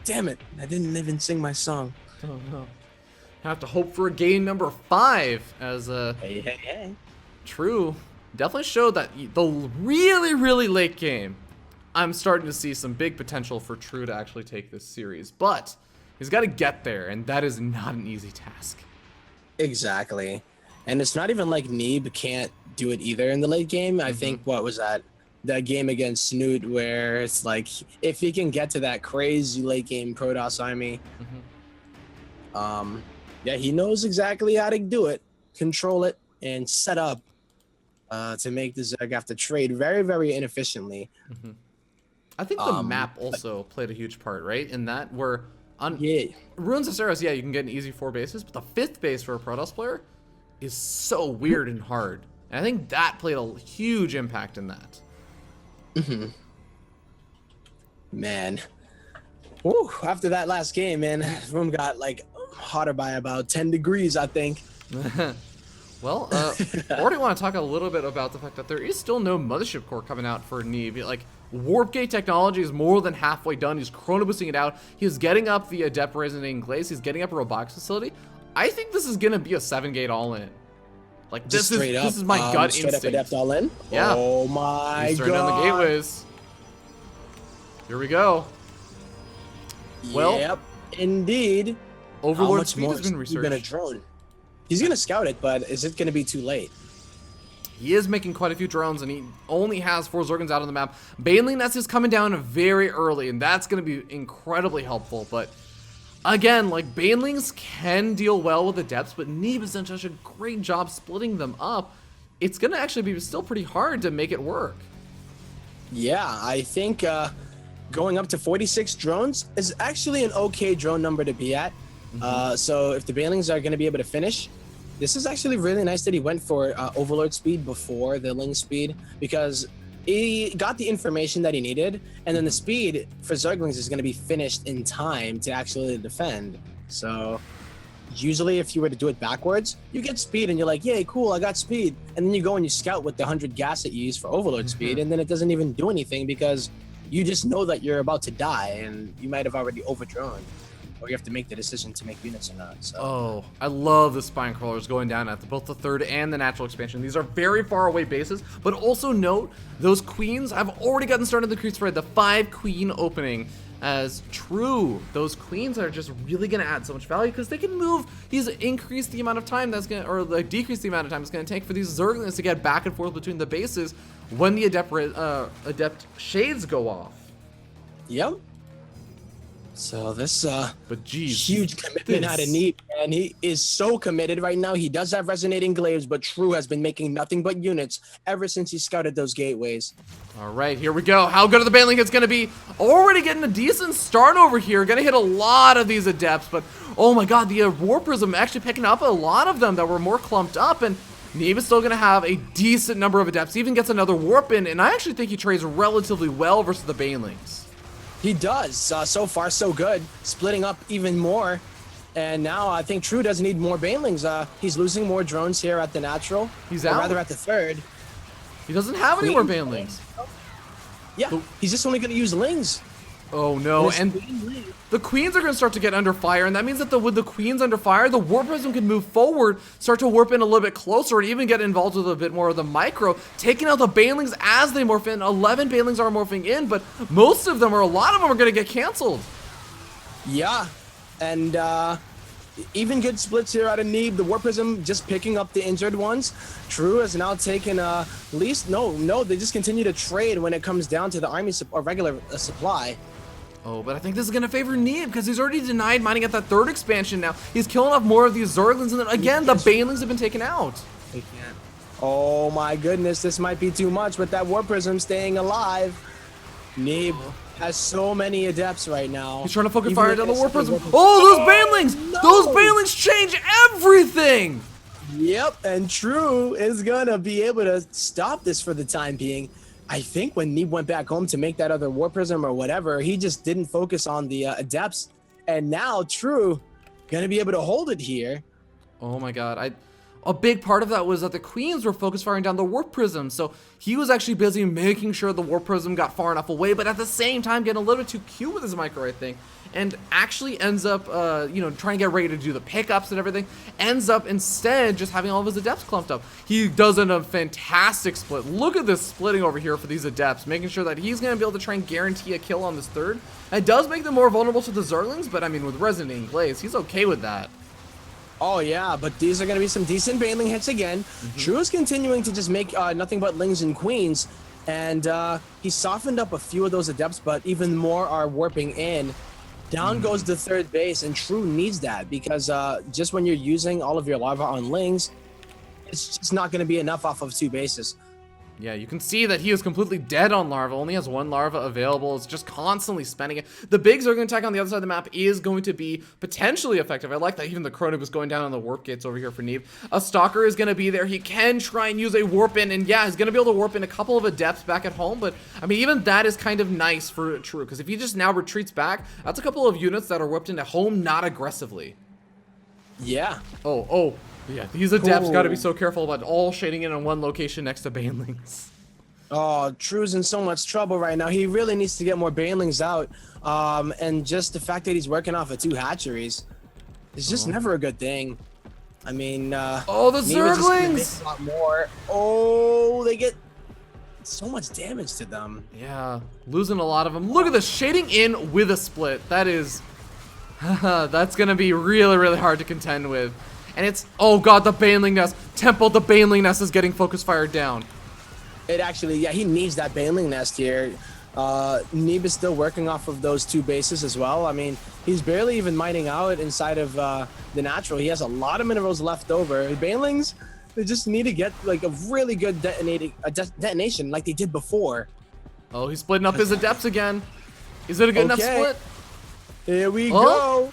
Speaker 2: Damn it! I didn't even sing my song.
Speaker 1: Oh no. Have to hope for a game number 5 as
Speaker 2: Hey.
Speaker 1: True definitely showed that the really late game. I'm starting to see some big potential for True to actually take this series, but he's got to get there, and that is not an easy task.
Speaker 2: Exactly, and it's not even like Neeb can't do it either in the late game. I think what was that game against Snoot where it's like if he can get to that crazy late game Protoss army, yeah, he knows exactly how to do it, control it, and set up to make the Zerg have to trade very inefficiently.
Speaker 1: I think the map also played a huge part, right? In that where on
Speaker 2: Yeah.
Speaker 1: Ruins of Saros, yeah, you can get an easy 4 bases, but the 5th base for a Protoss player is so weird and hard. And I think that played a huge impact in that.
Speaker 2: Man. Woo, after that last game, man, this room got like hotter by about 10 degrees, I think.
Speaker 1: Well, I already want to talk a little bit about the fact that there is still no mothership core coming out for Neeb. Like, Warp Gate technology is more than halfway done. He's chrono boosting it out. He's getting up the Adept Resonating Glaze. He's getting up a robotics facility. I think this is going to be a 7-gate all-in. Like, this is my gut
Speaker 2: straight
Speaker 1: instinct.
Speaker 2: Up Adept all-in?
Speaker 1: Yeah.
Speaker 2: Oh my
Speaker 1: He's
Speaker 2: god.
Speaker 1: turning on the gateways. Here we go. Well,
Speaker 2: yep, indeed.
Speaker 1: Overlord speed has been researched.
Speaker 2: Gonna drone. He's gonna scout it, but is it gonna be too late?
Speaker 1: He is making quite a few drones, and he only has 4 Zergons out on the map. Baneling Nest is coming down very early, and that's going to be incredibly helpful. But again, like, Banelings can deal well with the depths, but Neeb has done such a great job splitting them up. It's going to actually be still pretty hard to make it work.
Speaker 2: Yeah, I think going up to 46 drones is actually an okay drone number to be at. So if the Banelings are going to be able to finish, this is actually really nice that he went for Overlord speed before the Ling speed, because he got the information that he needed, and then the speed for Zerglings is going to be finished in time to actually defend. So usually if you were to do it backwards, you get speed and you're like, yay, cool, I got speed. And then you go and you scout with the 100 gas that you use for Overlord speed, and then it doesn't even do anything because you just know that you're about to die and you might have already overdrone. Or you have to make the decision to make units or not. So.
Speaker 1: Oh, I love the spine crawlers going down at both the 3rd and the natural expansion. These are very far away bases, but also note those queens. I've already gotten started the creep spread, the 5 queen opening as True. Those queens are just really going to add so much value because they can move. He's increased the amount of time that's going to, or like decrease the amount of time it's going to take for these Zerglings to get back and forth between the bases when the Adept Shades go off.
Speaker 2: Yep. So this
Speaker 1: but geez,
Speaker 2: huge commitment out of Neeb, and he is so committed right now. He does have resonating glaives, but True has been making nothing but units ever since he scouted those gateways.
Speaker 1: All right, here we go. How good are the Baneling hits going to be? Already getting a decent start over here. Going to hit a lot of these Adepts, but oh my god, the War Prism actually picking up a lot of them that were more clumped up, and Neeb is still going to have a decent number of Adepts. He even gets another Warp in, and I actually think he trades relatively well versus the Banelings.
Speaker 2: He does. So far, so good. Splitting up even more. And now I think True does need more Banelings. He's losing more drones here at the natural.
Speaker 1: He's out.
Speaker 2: Or rather at the 3rd.
Speaker 1: He doesn't have any more banelings.
Speaker 2: Yeah, he's just only going to use lings.
Speaker 1: Oh no, and the queens are going to start to get under fire, and that means that with the queens under fire, the warp prism can move forward, start to warp in a little bit closer, and even get involved with a bit more of the micro, taking out the banelings as they morph in. 11 banelings are morphing in, but most of them, or a lot of them, are going to get canceled.
Speaker 2: Yeah, and even good splits here out of Neeb. The warp prism just picking up the injured ones. True has now taken least no, they just continue to trade when it comes down to the army or regular supply.
Speaker 1: Oh, but I think this is going to favor Neeb because he's already denied mining at that third expansion now. He's killing off more of these Zerglings, and then again, the banelings have been taken out.
Speaker 2: They can't. Oh my goodness, this might be too much, but that warp prism staying alive. Neeb has so many adepts right now.
Speaker 1: He's trying to focus fire down the warp prism. Oh, those banelings!
Speaker 2: No.
Speaker 1: Those banelings change everything!
Speaker 2: Yep, and True is gonna be able to stop this for the time being. I think when Neeb went back home to make that other warp prism or whatever, he just didn't focus on the adepts. And now True gonna be able to hold it here.
Speaker 1: Oh my god, a big part of that was that the queens were focus firing down the warp prism, so he was actually busy making sure the warp prism got far enough away, but at the same time getting a little bit too cute with his micro, I think, and actually ends up, you know, trying to get ready to do the pickups and everything, ends up instead just having all of his adepts clumped up. He does a fantastic split. Look at this splitting over here for these adepts, making sure that he's going to be able to try and guarantee a kill on this third. It does make them more vulnerable to the Zerglings, but I mean, with Resonating Blaze, he's okay with that.
Speaker 2: Oh yeah, but these are going to be some decent baneling hits again. True is continuing to just make nothing but lings and queens, and he softened up a few of those adepts, but even more are warping in. Down goes the third base, and True needs that because just when you're using all of your larva on lings, it's just not going to be enough off of 2 bases.
Speaker 1: Yeah, you can see that he is completely dead on larva, only has 1 larva available, it's just constantly spending it. The big Zergling attack on the other side of the map is going to be potentially effective. I like that even the Chrono was going down on the warp gates over here for Neeb. A Stalker is going to be there, he can try and use a warp in, and yeah, he's going to be able to warp in a couple of adepts back at home, but I mean, even that is kind of nice for True, because if he just now retreats back, that's a couple of units that are whipped into home, not aggressively.
Speaker 2: Yeah.
Speaker 1: Oh. Yeah, these adepts got to be so careful about all shading in on one location next to banelings.
Speaker 2: Oh, True's in so much trouble right now. He really needs to get more banelings out. And just the fact that he's working off of 2 hatcheries is just never a good thing. I mean,
Speaker 1: oh, the Zerglings!
Speaker 2: A lot more. Oh, they get so much damage to them.
Speaker 1: Yeah, losing a lot of them. Look at this, shading in with a split. That is, that's gonna be really, really hard to contend with. And it's, oh god, the Baneling Nest. Temple, the Baneling Nest is getting focus fired down.
Speaker 2: It actually, yeah, he needs that Baneling Nest here. Neeb is still working off of those 2 bases as well. I mean, he's barely even mining out inside of the natural. He has a lot of minerals left over. The Banelings, they just need to get like a really good detonation like they did before.
Speaker 1: Oh, he's splitting up his adepts again. Is it a good enough split?
Speaker 2: Here we go.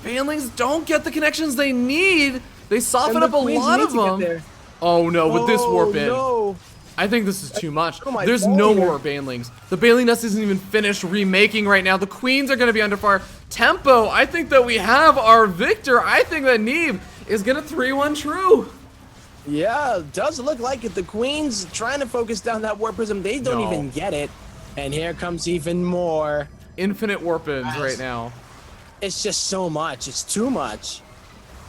Speaker 1: Banelings don't get the connections they need. They soften up a lot of them. Oh no, with this warp in.
Speaker 2: No.
Speaker 1: I think this is too much.
Speaker 2: Oh
Speaker 1: There's no more Banelings. The Baneling Nest isn't even finished remaking right now. The Queens are going to be under fire. Tempo, I think that we have our victor. I think that Neeb is going to 3-1 True.
Speaker 2: Yeah, it does look like it. The Queens trying to focus down that warp prism. They don't even get it. And here comes even more.
Speaker 1: Infinite warp-ins right now.
Speaker 2: It's just so much. It's too much.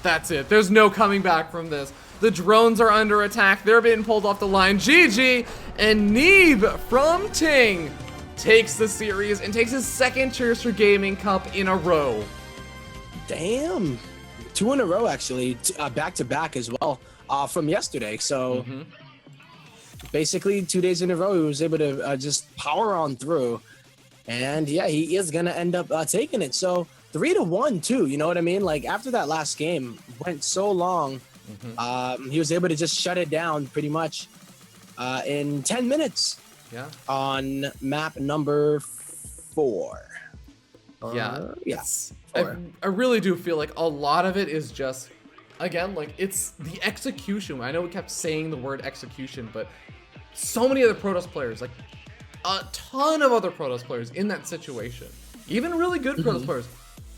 Speaker 1: That's it. There's no coming back from this. The drones are under attack. They're being pulled off the line. GG. And Neeb from Ting takes the series and takes his 2nd Chairs4Gaming Cup in a row.
Speaker 2: Damn. 2 in a row, actually. Back-to-back as well from yesterday. So basically 2 days in a row, he was able to just power on through. And yeah, he is going to end up taking it. So 3-1 too, you know what I mean? Like after that last game went so long, he was able to just shut it down pretty much in 10 minutes.
Speaker 1: Yeah.
Speaker 2: On map number 4.
Speaker 1: Yes. I really do feel like a lot of it is just, again, like it's the execution. I know we kept saying the word execution, but so many other Protoss players, like a ton of other Protoss players in that situation, even really good Protoss players,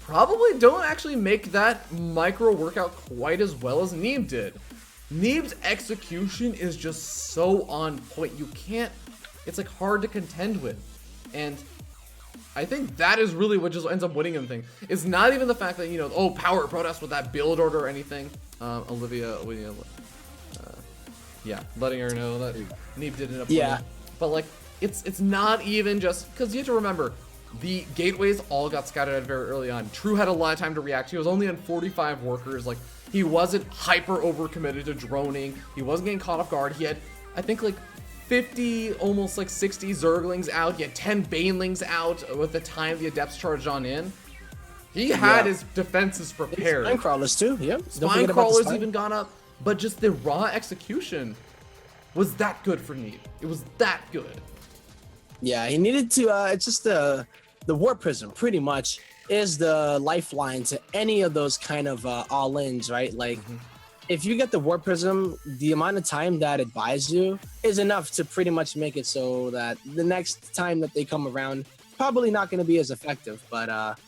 Speaker 1: probably don't actually make that micro workout quite as well as Neeb did. Neeb's execution is just so on point. You can't, it's like hard to contend with. And I think that is really what just ends up winning him thing. It's not even the fact that, you know, oh, power protest with that build order or anything. Olivia, yeah, letting her know that Neeb did end up winning. But like, it's not even just, because you have to remember, the gateways all got scouted out very early on. True had a lot of time to react. He was only on 45 workers. Like, he wasn't hyper overcommitted to droning. He wasn't getting caught off guard. He had, I think, like 50, almost like 60 Zerglings out. He had 10 Banelings out with the time the Adepts charged on in. He had his defenses prepared.
Speaker 2: Spine crawlers too, yeah.
Speaker 1: Spine crawlers even gone up. But just the raw execution was that good for Neeb. It was that good.
Speaker 2: Yeah, he needed to, it's just the Warp Prism pretty much is the lifeline to any of those kind of all-ins, right? Like, if you get the Warp Prism, the amount of time that it buys you is enough to pretty much make it so that the next time that they come around, probably not going to be as effective. But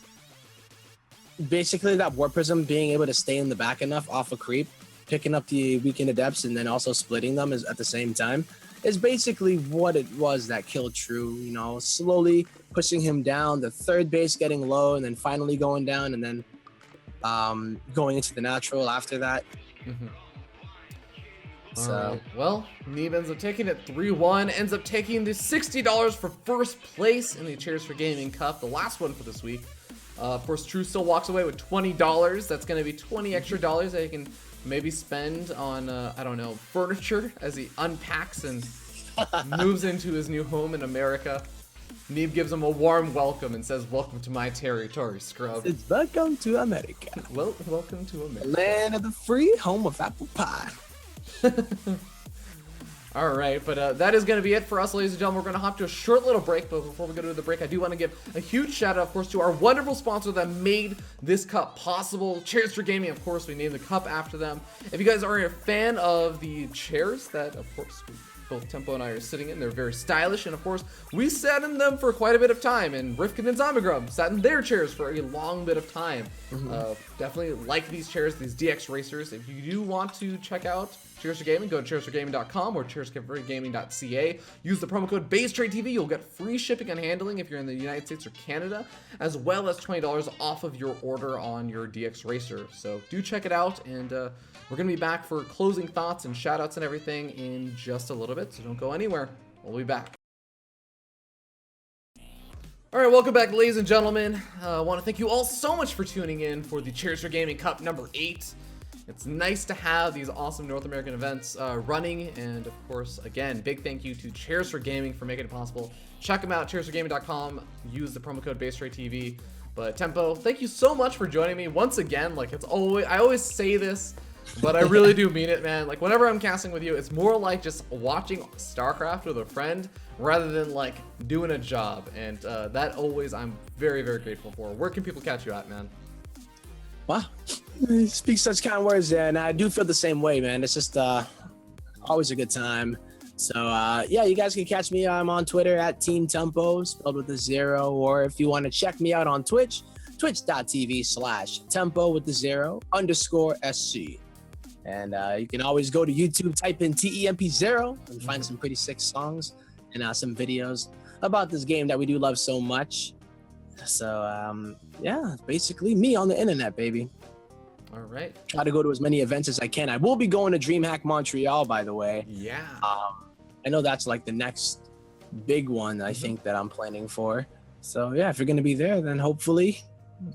Speaker 2: basically, that Warp Prism being able to stay in the back enough off a creep, picking up the weakened Adepts, and then also splitting them is at the same time, is basically what it was that killed True, you know, slowly pushing him down, the third base getting low, and then finally going down, and then going into the natural after that. So,
Speaker 1: right. Well, Neeb ends up taking it 3-1, ends up taking the $60 for first place in the Chairs4Gaming Cup, the last one for this week. Of course, True still walks away with $20. That's going to be 20 extra dollars that he can maybe spend on, I don't know, furniture as he unpacks and moves into his new home in America. Neeb gives him a warm welcome and says, "Welcome to my territory, scrub."
Speaker 2: It's welcome to America.
Speaker 1: Well, welcome to America.
Speaker 2: Land of the free, home of apple pie.
Speaker 1: All right, but that is going to be it for us, ladies and gentlemen. We're going to hop to a short little break, but before we go to the break, I do want to give a huge shout out, of course, to our wonderful sponsor that made this cup possible, Chairs4Gaming. Of course, we named the cup after them. If you guys are a fan of the chairs that, of course, both Tempo and I are sitting in, they're very stylish, and of course, we sat in them for quite a bit of time, and Rifkin and Zombie sat in their chairs for a long bit of time. Definitely like these chairs, these DX racers. If you do want to check out Chairs4Gaming, go to chairs4gaming.com or chairs4gaming.ca. Use the promo code BaseTradeTV. You'll get free shipping and handling if you're in the United States or Canada, as well as $20 off of your order on your DX Racer. So do check it out, and we're going to be back for closing thoughts and shoutouts and everything in just a little bit, so don't go anywhere. We'll be back. All right, welcome back, ladies and gentlemen. I want to thank you all so much for tuning in for the Chairs4Gaming Cup number 8. It's nice to have these awesome North American events running, and of course, again, big thank you to Chairs4Gaming for making it possible. Check them out, chairs4gaming.com. Use the promo code BaseTradeTV. But Tempo, thank you so much for joining me once again. Like, it's always, I always say this, but I really do mean it, man. Like, whenever I'm casting with you, it's more like just watching StarCraft with a friend rather than like doing a job, and that always I'm very, very grateful for. Where can people catch you at, man?
Speaker 2: Wow, you speak such kind words, and I do feel the same way, man. It's just always a good time. So yeah, you guys can catch me. I'm on Twitter at Team Tempo, spelled with a 0, or if you want to check me out on Twitch, twitch.tv/tempo with the 0_SC. And you can always go to YouTube, type in TEMP0, and find some pretty sick songs and some videos about this game that we do love so much. So yeah, basically me on the internet, baby.
Speaker 1: All right.
Speaker 2: Try to go to as many events as I can. I will be going to DreamHack Montreal, by the way.
Speaker 1: Yeah.
Speaker 2: I know that's like the next big one I think that I'm planning for. So yeah, if you're gonna be there, then hopefully,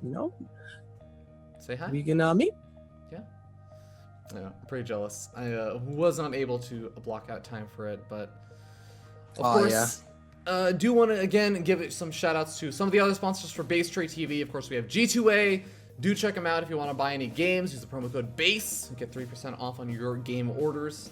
Speaker 2: you know,
Speaker 1: say hi.
Speaker 2: We can meet.
Speaker 1: Yeah. I'm pretty jealous. I was not able to block out time for it, but of course. Yeah. Do want to again give it some shout outs to some of the other sponsors for BaseTradeTV. Of course, we have G2A. Do check them out if you want to buy any games. Use the promo code BASE. You get 3% off on your game orders.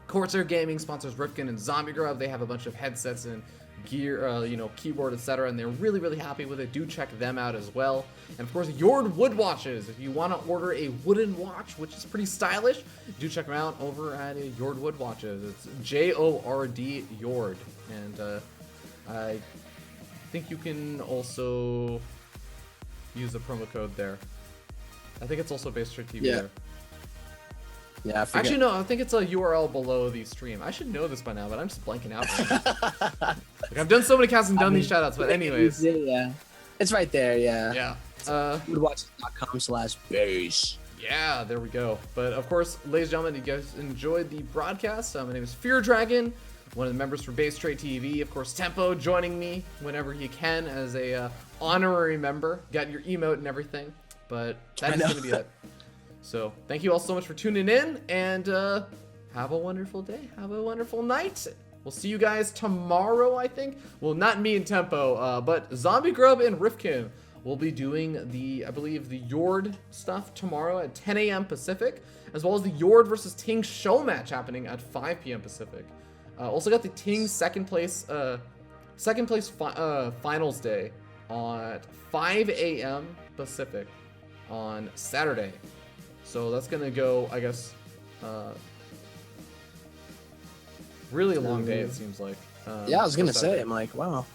Speaker 1: Corsair Gaming sponsors Rifkin and Zombie. They have a bunch of headsets and gear, you know, keyboard, etc., and they're really, really happy with it. Do check them out as well. And of course, Yord Wood Watches. If you want to order a wooden watch, which is pretty stylish, do check them out over at Yord Wood Watches. It's JORD Yord, and I think you can also use the promo code there. I think it's also BaseTradeTV there.
Speaker 2: Yeah, I forget.
Speaker 1: Actually, no, I think it's a URL below the stream. I should know this by now, but I'm just blanking out. Right now. Like, I've done so many casts and done these shoutouts, but anyways.
Speaker 2: Yeah, it's right there. Yeah.
Speaker 1: Yeah.
Speaker 2: Woodwatch.com/base.
Speaker 1: Yeah, there we go. But of course, ladies and gentlemen, you guys enjoyed the broadcast. My name is Fear Dragon, one of the members for BaseTradeTV. Of course, Tempo joining me whenever he can as a honorary member. Got your emote and everything. But that is going to be it. So thank you all so much for tuning in, and have a wonderful day. Have a wonderful night. We'll see you guys tomorrow, I think. Well, not me and Tempo, but Zombie Grub and Rifkin will be doing the, I believe, the Yord stuff tomorrow at 10 a.m. Pacific, as well as the Yord versus Ting show match happening at 5 p.m. Pacific. Also got the Ting second place finals day at 5 a.m. Pacific on Saturday. So that's gonna go, I guess, really a long day, it seems like.
Speaker 2: Yeah, I was gonna say, I'm like, wow.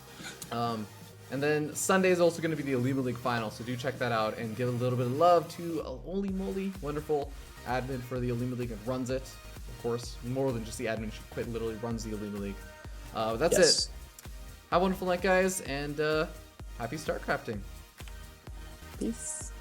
Speaker 1: And then Sunday is also gonna be the Elite League final, so do check that out and give a little bit of love to Holy Moly, wonderful admin for the Elite League and runs it. Of course, more than just the admin, she quite literally runs the Elite League. That's it. Have a wonderful night, guys, and happy StarCrafting.
Speaker 2: Peace.